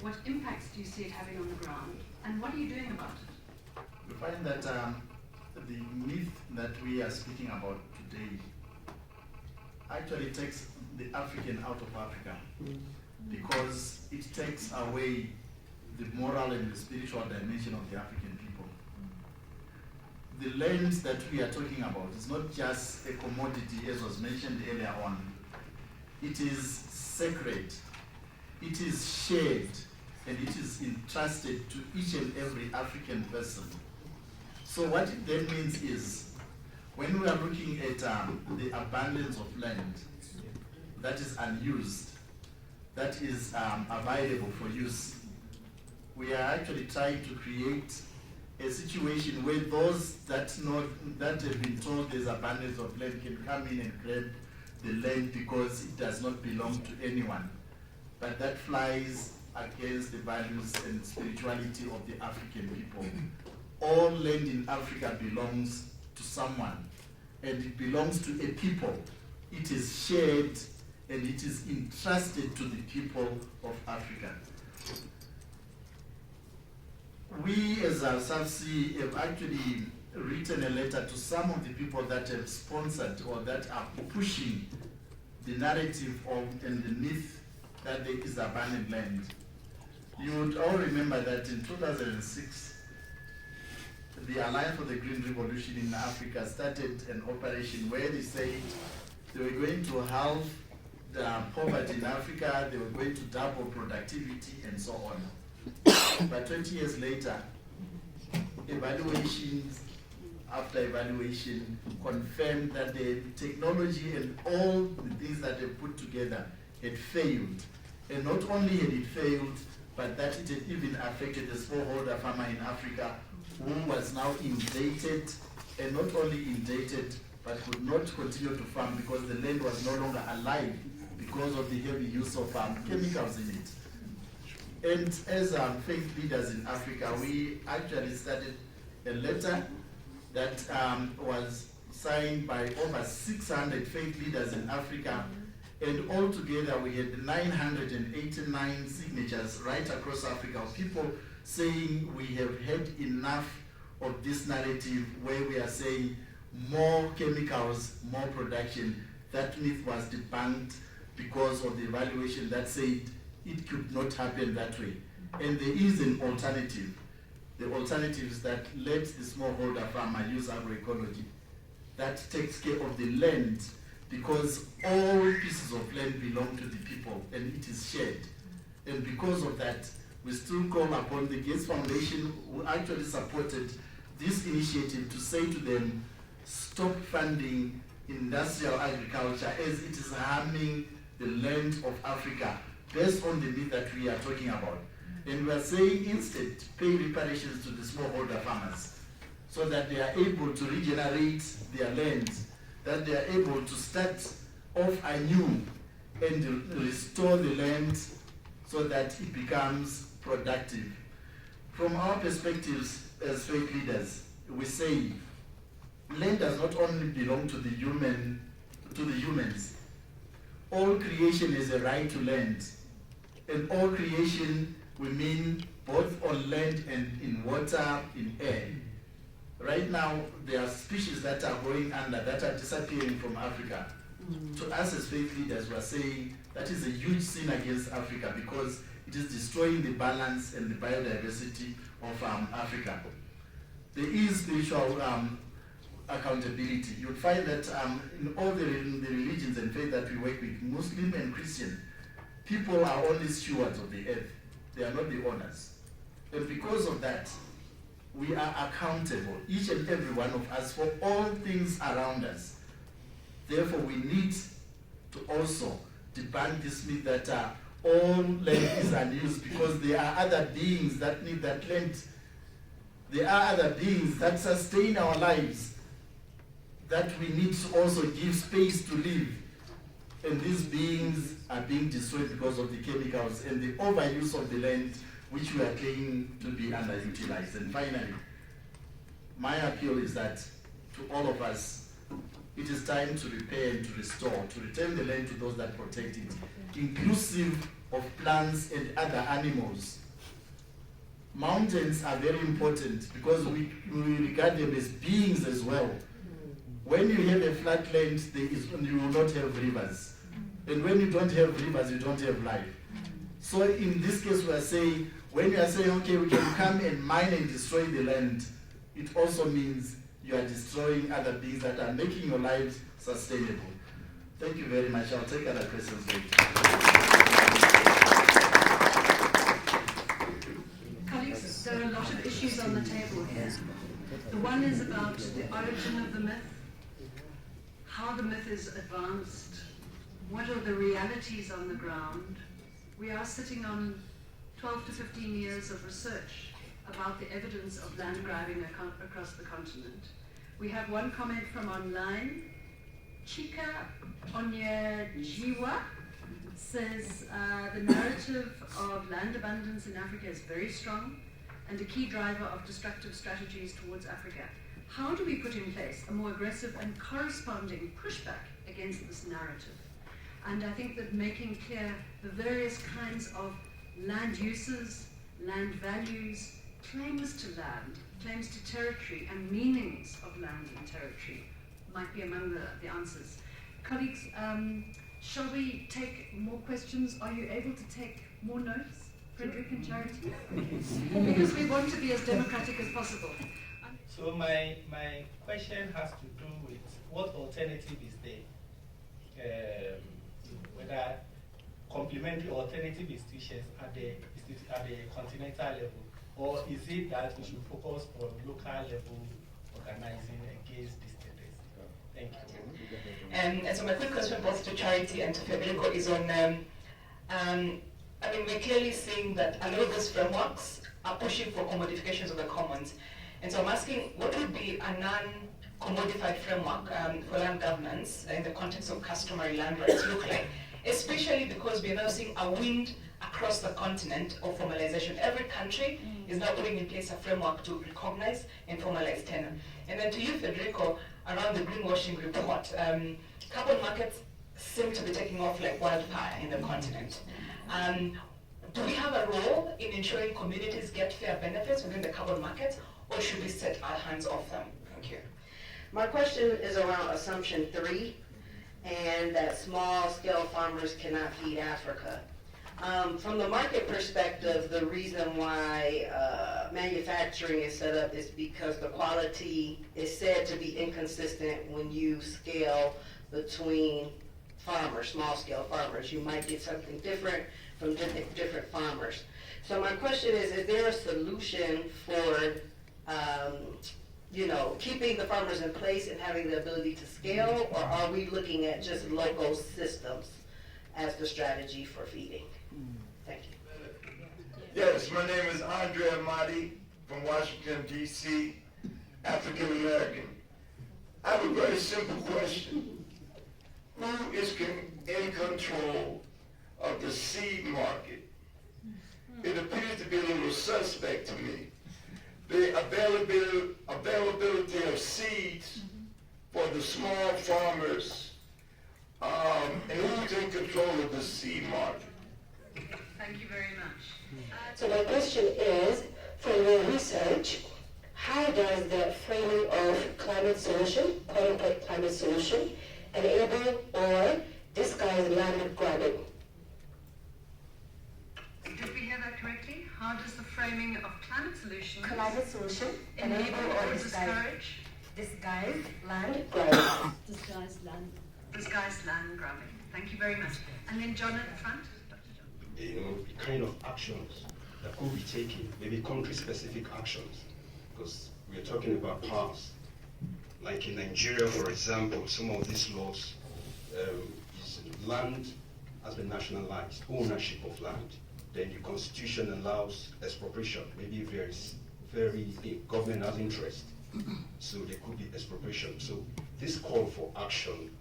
What impacts do you see it having on the ground? And what are you doing about it? We find that the myth that we are speaking about today actually takes the African out of Africa, because it takes away the moral and the spiritual dimension of the African people. The land that we are talking about is not just a commodity, as was mentioned earlier on. It is sacred, it is shared, and it is entrusted to each and every African person. So what it then means is, when we are looking at the abundance of land that is unused, that is available for use, we are actually trying to create a situation where those that have been told there's abundance of land can come in and grab the land because it does not belong to anyone. But that flies against the values and spirituality of the African people. All land in Africa belongs to someone, and it belongs to a people. It is shared and it is entrusted to the people of Africa. We as a SAFSI have actually written a letter to some of the people that have sponsored or that are pushing the narrative and the myth that there is abandoned land. You would all remember that in 2006, the Alliance for the Green Revolution in Africa started an operation where they said they were going to halve the poverty in Africa, they were going to double productivity and so on. But 20 years later, evaluations after evaluation confirmed that the technology and all the things that they put together had failed. And not only had it failed, but that it had even affected the smallholder farmer in Africa, who was now indebted, and not only indebted, but could not continue to farm because the land was no longer alive because of the heavy use of chemicals in it. And as faith leaders in Africa, we actually started a letter that was signed by over 600 faith leaders in Africa, and altogether we had 989 signatures right across Africa of people saying we have had enough of this narrative where we are saying more chemicals, more production. That myth was debunked because of the evaluation that said it could not happen that way. And there is an alternative. The alternative is that let the smallholder farmer use agroecology. That takes care of the land, because all pieces of land belong to the people and it is shared. And because of that, we still call upon the Gates Foundation, who actually supported this initiative, to say to them, stop funding industrial agriculture as it is harming the land of Africa, based on the myth that we are talking about. And we are saying instead, pay reparations to the smallholder farmers so that they are able to regenerate their lands, that they are able to start off anew and restore the land so that it becomes productive. From our perspectives, as faith leaders, we say land does not only belong to the humans. All creation has a right to land. And all creation, we mean both on land and in water, in air. Right now, there are species that are going under, that are disappearing from Africa. To us as faith leaders, we are saying that is a huge sin against Africa because it is destroying the balance and the biodiversity of Africa. There is spiritual accountability. You'll find that in all the religions and faith that we work with, Muslim and Christian, people are only stewards of the earth. They are not the owners. And because of that, we are accountable, each and every one of us, for all things around us. Therefore, we need to also debunk this myth that all land is unused because there are other beings that need that land. There are other beings that sustain our lives that we need to also give space to live. And these beings are being destroyed because of the chemicals and the overuse of the land, which we are claiming to be underutilized. And finally, my appeal is that to all of us, it is time to repair and to restore, to return the land to those that protect it, inclusive of plants and other animals. Mountains are very important because we regard them as beings as well. When you have a flat land, you will not have rivers. And when you don't have rivers, you don't have life. So in this case, we are saying, when you are saying, okay, we can come and mine and destroy the land, it also means you are destroying other beings that are making your lives sustainable. Thank you very much. I'll take other questions later. Colleagues, there are a lot of issues on the table here. The one is about the origin of the myth, how the myth is advanced, what are the realities on the ground. We are sitting on 12 to 15 years of research about the evidence of land grabbing across the continent. We have one comment from online. Chika Onyejiwa says the narrative of land abundance in Africa is very strong and a key driver of destructive strategies towards Africa. How do we put in place a more aggressive and corresponding pushback against this narrative? And I think that making clear the various kinds of land uses, land values, claims to land, claims to territory, and meanings of land and territory might be among the answers. Colleagues, shall we take more questions? Are you able to take more notes, Frederick and Charity? Because we want to be as democratic as possible. So my question has to do with what alternative is there? Whether complementary alternative institutions at the continental level, or is it that we should focus on local level organizing against these tendencies? Thank you. And so my quick question both to Charity and to Federico is on, we're clearly seeing that a lot of those frameworks are pushing for commodifications of the commons. And so I'm asking, what would be a non-commodified framework for land governance in the context of customary land rights look like? Especially because we're now seeing a wind across the continent of formalization. Every country is now putting in place a framework to recognize and formalize tenure. And then to you, Federico, around the greenwashing report, carbon markets seem to be taking off like wildfire in the continent. Do we have a role in ensuring communities get fair benefits within the carbon markets, or should we set our hands off them? Thank you. My question is around assumption 3, and that small-scale farmers cannot feed Africa. From the market perspective, the reason why manufacturing is set up is because the quality is said to be inconsistent when you scale between farmers, small-scale farmers. You might get something different from different farmers. So my question is there a solution for keeping the farmers in place and having the ability to scale, or are we looking at just local systems as the strategy for feeding? Thank you. Yes, my name is Andre Amadi from Washington, D.C., African American. I have a very simple question. Who is in control of the seed market? It appears to be a little suspect to me. the availability of seeds for the small farmers, and who's in control of the seed market? Thank you very much. So my question is, from your research, how does the framing of climate solution, quote-unquote climate solution, enable or disguise land grabbing? Did we hear that correctly? How does the framing of climate solutions Enable or disguise land grabbing? disguised land grabbing? Thank you very much. And then John at the front. Dr. John. The kind of actions that could be taken, maybe country-specific actions, because we're talking about PLAAS. Like in Nigeria, for example, some of these laws is land has been nationalized, ownership of land. Then the constitution allows expropriation. Maybe if there is the government has interest, so there could be expropriation. So this call for action,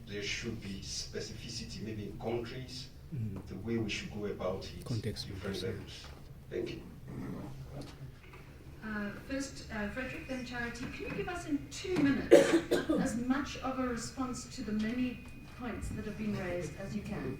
there should be specificity, maybe in countries, the way we should go about it, Context. different levels. Thank you. First, Frederick, then Charity. Can you give us in 2 minutes as much of a response to the many points that have been raised as you can?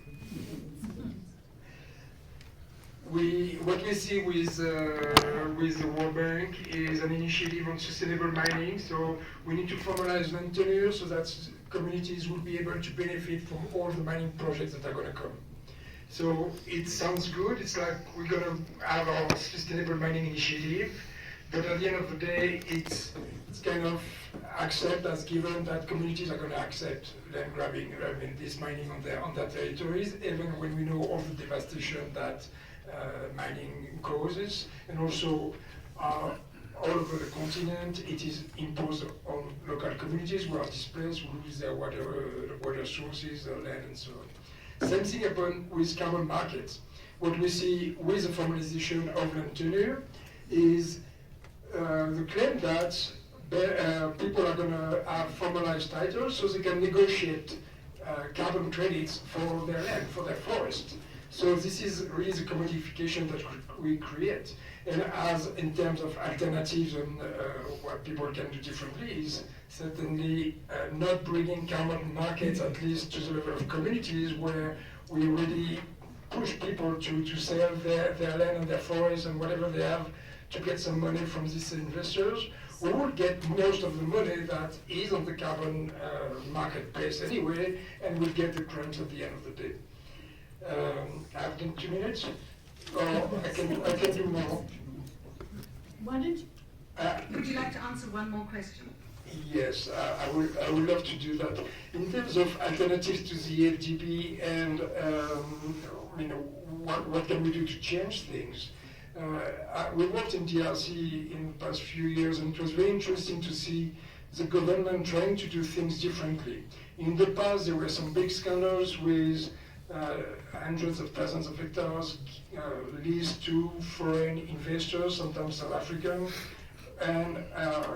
What we see with the World Bank is an initiative on sustainable mining. So we need to formalize land tenure so that communities will be able to benefit from all the mining projects that are going to come. So it sounds good. It's like we're going to have our sustainable mining initiative, but at the end of the day, it's kind of accept as given that communities are going to accept land grabbing, this mining on their territories, even when we know all the devastation that mining causes, and also all over the continent, it is imposed on local communities who are displaced, who lose their water sources, their land, and so on. Same thing happened with carbon markets. What we see with the formalization of land tenure is the claim that people are going to have formalized titles so they can negotiate carbon credits for their land, for their forest. So this is really the commodification that we create. And as in terms of alternatives and what people can do differently is certainly not bringing carbon markets, at least to the level of communities where we really push people to sell their land and their forests and whatever they have to get some money from these investors. We will get most of the money that is on the carbon marketplace anyway, and we'll get the grants at the end of the day. I have 2 minutes, or I can do more. Why don't you? Would you like to answer one more question? Yes, I would love to do that. In terms of alternatives to the FGB and what can we do to change things? We worked in DRC in the past few years, and it was very interesting to see the government trying to do things differently. In the past, there were some big scandals with hundreds of thousands of hectares leased to foreign investors, sometimes South African, and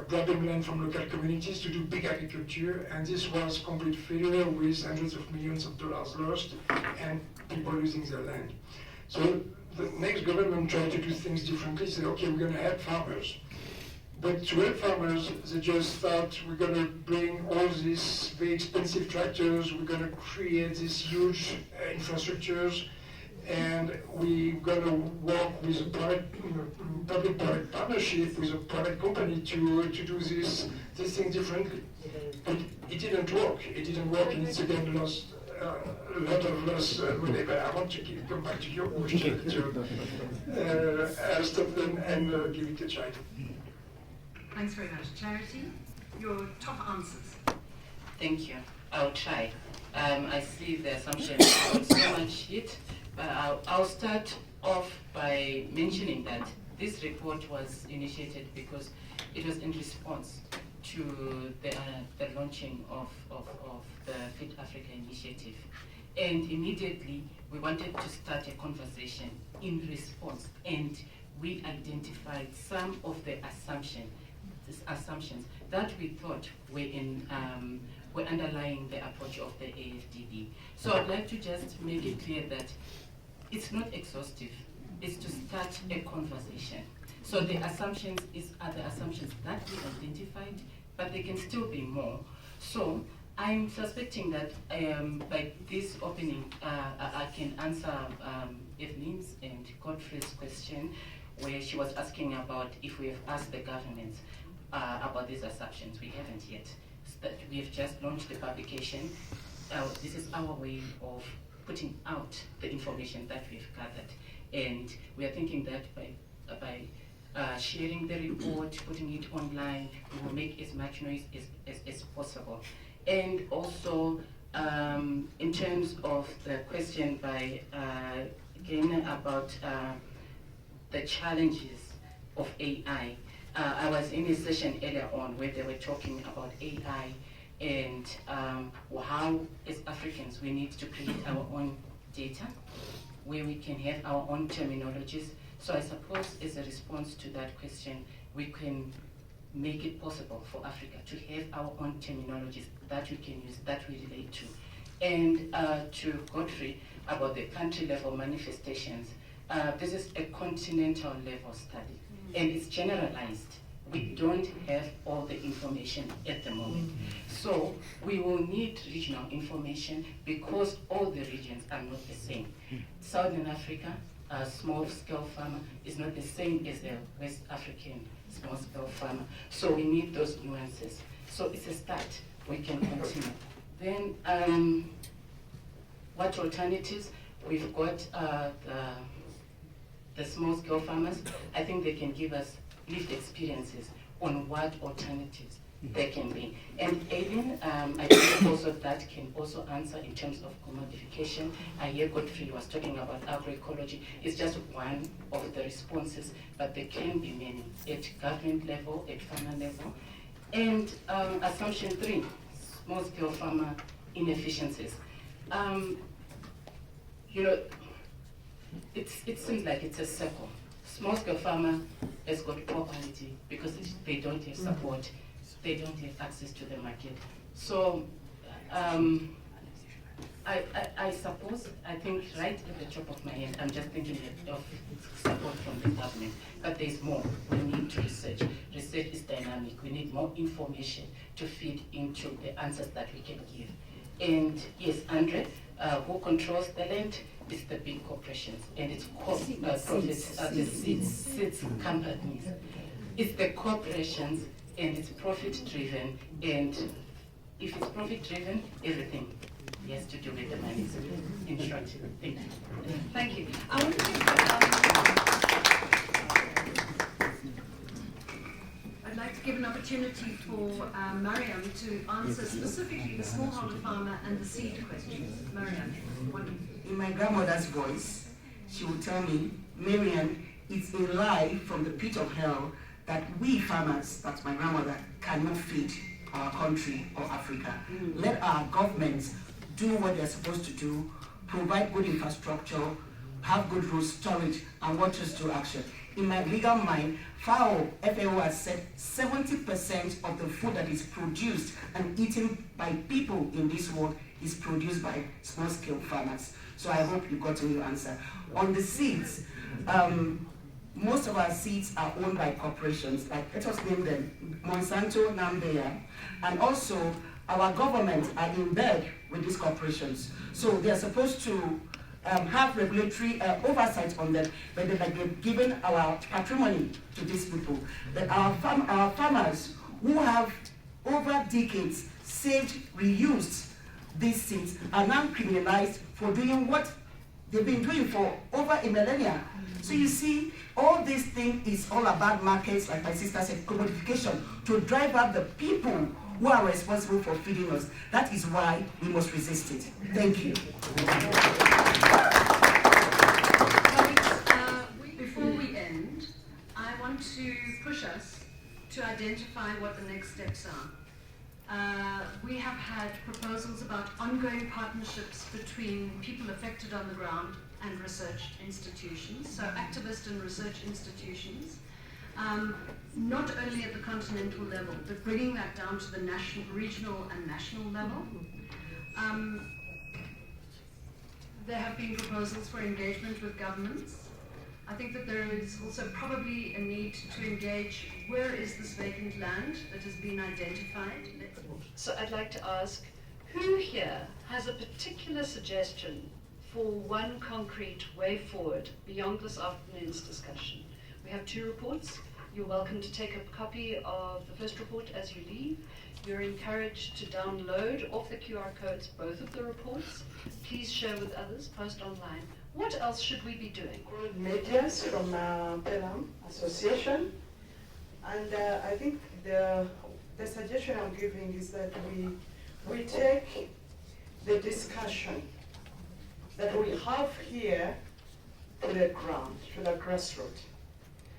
grabbing land from local communities to do big agriculture. And this was complete failure with hundreds of millions of dollars lost and people losing their land. So the next government tried to do things differently, said, okay, we're going to help farmers. But to help farmers, they just thought we're going to bring all these very expensive tractors, we're going to create these huge infrastructures, and we're going to work with a public-private partnership with a private company to do this thing differently. But it didn't work. It didn't work, and it's again lost a lot of lost money. But I want to come back to your question. I'll stop them and give it a try. Thanks very much. Charity, your top answers. Thank you. I'll try. I see the assumption is so much hit, but I'll start off by mentioning that this report was initiated because it was in response to the launching of the Feed Africa initiative. And immediately we wanted to start a conversation in response, and we identified some of the assumptions that we thought were underlying the approach of the AFDB. So I'd like to just make it clear that it's not exhaustive. It's to start a conversation. So the assumptions are the assumptions that we identified, but there can still be more. So I'm suspecting that by this opening, I can answer Evelyn's and Godfrey's question, where she was asking about if we have asked the governments about these assumptions. We haven't yet. We have just launched the publication. This is our way of putting out the information that we've gathered. And we are thinking that by sharing the report, putting it online, we will make as much noise as possible. And also, in terms of the question by again about the challenges of AI, I was in a session earlier on where they were talking about AI and how, as Africans, we need to create our own data, where we can have our own terminologies. So I suppose as a response to that question, we can make it possible for Africa to have our own terminologies that we can use, that we relate to. And to Godfrey, about the country level manifestations, this is a continental level study, and it's generalized. We don't have all the information at the moment. So we will need regional information because all the regions are not the same. Southern Africa, a small-scale farmer, is not the same as the West African small-scale farmer. So we need those nuances. So it's a start. We can continue. Then what alternatives? We've got the small-scale farmers. I think they can give us lived experiences on what alternatives there can be. And Aileen, I think also that can also answer in terms of commodification. I hear Godfrey was talking about agroecology. It's just one of the responses, but there can be many at government level, at farmer level. And assumption 3, small-scale farmer inefficiencies. You know, it seems like it's a circle. Small-scale farmer has got poor quality because they don't have support, they don't have access to the market. So I suppose, I think right at the top of my head, I'm just thinking of support from the government, but there's more. We need to research. Research is dynamic. We need more information to feed into the answers that we can give. And yes, Andre, who controls the land is the big corporations, and it's profits, the seeds companies. It's the corporations, and it's profit-driven, and if it's profit-driven, everything has to do with the money. In short, thank you. Thank you. I want to I'd like to give an opportunity for Mariam to answer specifically the smallholder farmer and the seed questions. Mariam, in my grandmother's voice, she would tell me, Mariam, it's a lie from the pit of hell that we farmers, that's my grandmother, cannot feed our country or Africa. Let our governments do what they're supposed to do, provide good infrastructure, have good rules, storage, and watch us do action. In my legal mind, FAO has said 70% of the food that is produced and eaten by people in this world is produced by small-scale farmers. So I hope you got to your answer. On the seeds, most of our seeds are owned by corporations, like let us name them, Monsanto, Namibia, and also our governments are in bed with these corporations. So they are supposed to have regulatory oversight on them, but they've given our patrimony to these people. But our farmers who have over decades saved, reused these seeds are now criminalized for doing what they've been doing for over a millennia. So you see, all this thing is all about markets, like my sister said, commodification, to drive up the people who are responsible for feeding us. That is why we must resist it. Thank you. Before we end, I want to push us to identify what the next steps are. We have had proposals about ongoing partnerships between people affected on the ground and research institutions, so activist and research institutions, not only at the continental level, but bringing that down to the national, regional and national level. There have been proposals for engagement with governments. I think that there is also probably a need to engage where is this vacant land that has been identified. So I'd like to ask, who here has a particular suggestion for one concrete way forward beyond this afternoon's discussion? We have 2 reports. You're welcome to take a copy of the first report as you leave. You're encouraged to download off the QR codes both of the reports. Please share with others, post online. What else should we be doing? Medias from PLAAS Association, and I think the suggestion I'm giving is that we take the discussion that we have here to the ground, to the grassroots,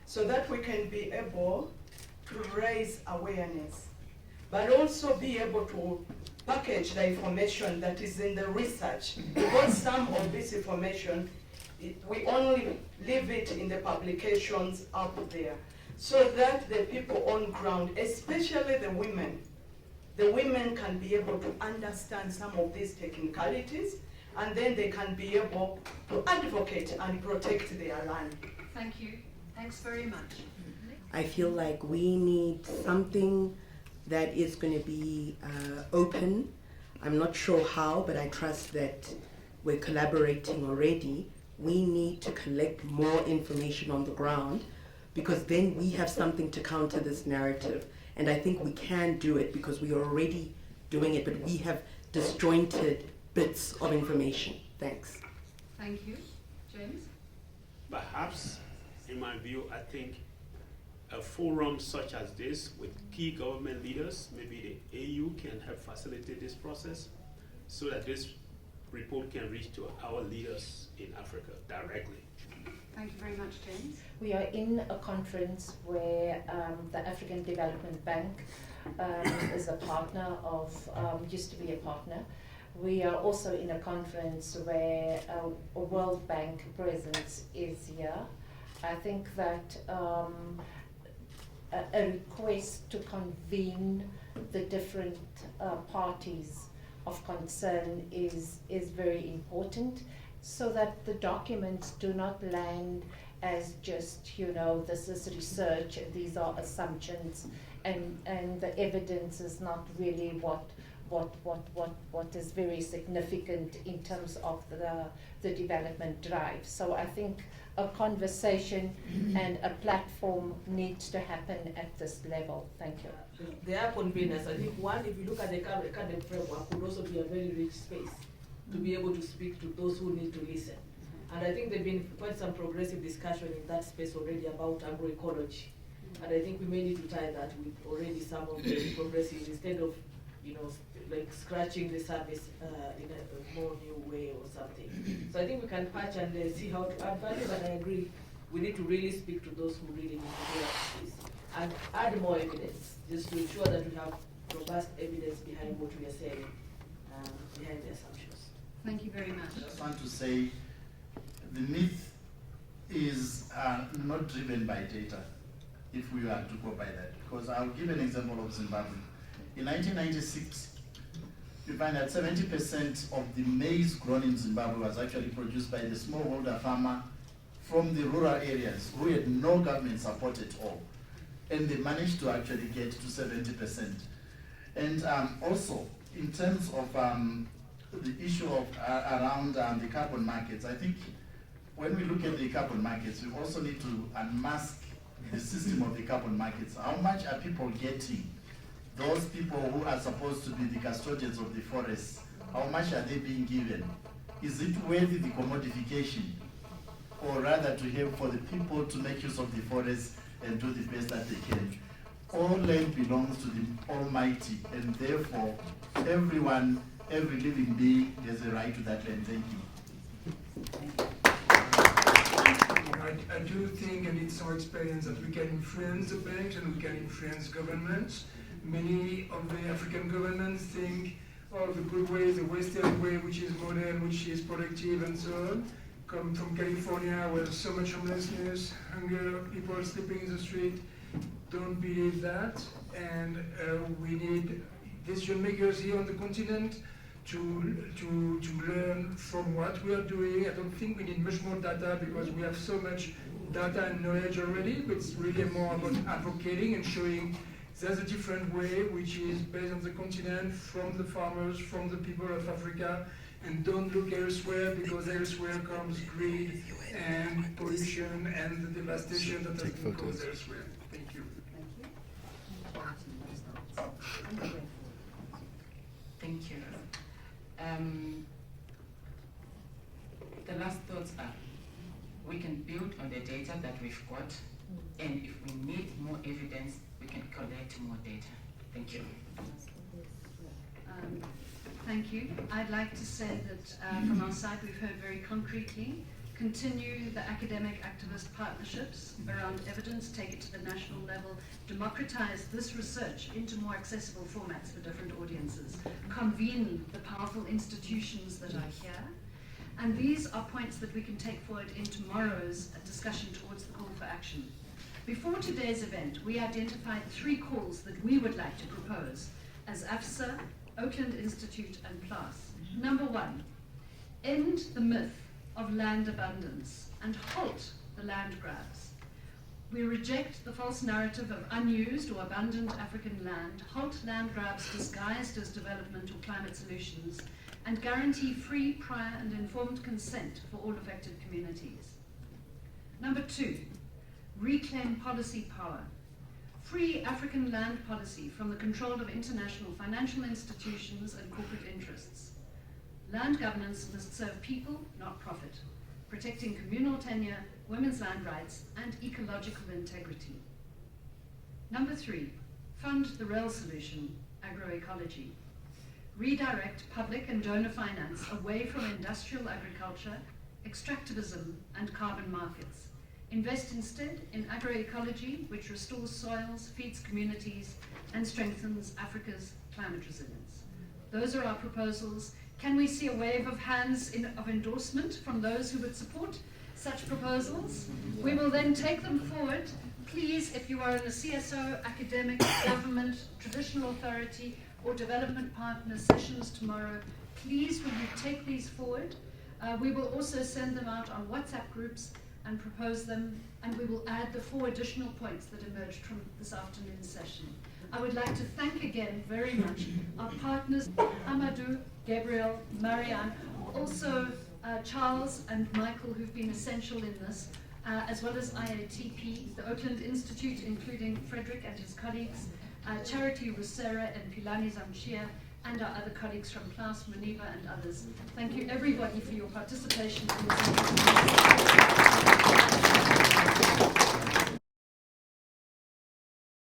so that we can be able to raise awareness, but also be able to package the information that is in the research, because some of this information, we only leave it in the publications up there, so that the people on ground, especially the women can be able to understand some of these technicalities, and then they can be able to advocate and protect their land. Thank you. Thanks very much. I feel like we need something that is going to be open. I'm not sure how, but I trust that we're collaborating already. We need to collect more information on the ground, because then we have something to counter this narrative. And I think we can do it because we are already doing it, but we have disjointed bits of information. Thanks. Thank you. James? Perhaps, in my view, I think a forum such as this with key government leaders, maybe the AU can help facilitate this process so that this report can reach to our leaders in Africa directly. Thank you very much, James. We are in a conference where the African Development Bank is a partner of, used to be a partner. We are also in a conference where a World Bank presence is here. I think that a request to convene the different parties of concern is very important, so that the documents do not land as just, you know, this is research, these are assumptions, and the evidence is not really what is very significant in terms of the development drive. So I think a conversation and a platform needs to happen at this level. Thank you. There are conveners. I think one, if you look at the current framework, could also be a very rich space to be able to speak to those who need to listen. And I think there have been quite some progressive discussion in that space already about agroecology. And I think we may need to tie that with already some of the progressive, instead of, you know, like scratching the surface in a more new way or something. So I think we can patch and see how to add value, but I agree, we need to really speak to those who really need to hear this and add more evidence, just to ensure that we have robust evidence behind what we are saying, behind the assumptions. Thank you very much. I just want to say the myth is not driven by data, if we are to go by that. Because I'll give an example of Zimbabwe. In 1996, you find that 70% of the maize grown in Zimbabwe was actually produced by the smallholder farmer from the rural areas who had no government support at all. And they managed to actually get to 70%. And also, in terms of the issue of around the carbon markets, I think when we look at the carbon markets, we also need to unmask the system of the carbon markets. How much are people getting? Those people who are supposed to be the custodians of the forests, how much are they being given? Is it worthy the commodification? Or rather to help for the people to make use of the forests and do the best that they can? All land belongs to the Almighty, and therefore everyone, every living being has a right to that land. Thank you. I do think, and it's our experience, that we can influence the banks and we can influence governments. Many of the African governments think of the good way, the Western way, which is modern, which is productive, and so on, come from California, where there's so much homelessness, hunger, people sleeping in the street. Don't believe that, and we need decision makers here on the continent to learn from what we are doing. I don't think we need much more data because we have so much data and knowledge already, but it's really more about advocating and showing there's a different way, which is based on the continent, from the farmers, from the people of Africa, and don't look elsewhere because elsewhere comes greed and pollution and the devastation that has been caused elsewhere. Thank you. Thank you. The last thoughts are, we can build on the data that we've got, and if we need more evidence, we can collect more data. Thank you. Thank you. I'd like to say that from our side, we've heard very concretely, continue the academic activist partnerships around evidence, take it to the national level, democratize this research into more accessible formats for different audiences, convene the powerful institutions that are here, and these are points that we can take forward in tomorrow's discussion towards the call for action. Before today's event, we identified 3 calls that we would like to propose as AFSA, Oakland Institute, and PLAAS. Number 1, end the myth of land abundance and halt the land grabs. We reject the false narrative of unused or abundant African land, halt land grabs disguised as development or climate solutions, and guarantee free, prior, and informed consent for all affected communities. Number 2, reclaim policy power. Free African land policy from the control of international financial institutions and corporate interests. Land governance must serve people, not profit, protecting communal tenure, women's land rights, and ecological integrity. Number 3, fund the real solution, agroecology. Redirect public and donor finance away from industrial agriculture, extractivism, and carbon markets. Invest instead in agroecology, which restores soils, feeds communities, and strengthens Africa's climate resilience. Those are our proposals. Can we see a wave of hands of endorsement from those who would support such proposals? We will then take them forward. Please, if you are in the CSO, academic, government, traditional authority, or development partner sessions tomorrow, please will you take these forward? We will also send them out on WhatsApp groups and propose them, and we will add the 4 additional points that emerged from this afternoon's session. I would like to thank again very much our partners, Amadou, Gabriel, Marianne, also Charles and Michael, who've been essential in this, as well as IATP, the Oakland Institute, including Frederick and his colleagues, Charity Rusera and Pilani Zamchia, and our other colleagues from PLAAS, Muniva, and others. Thank you everybody for your participation in this.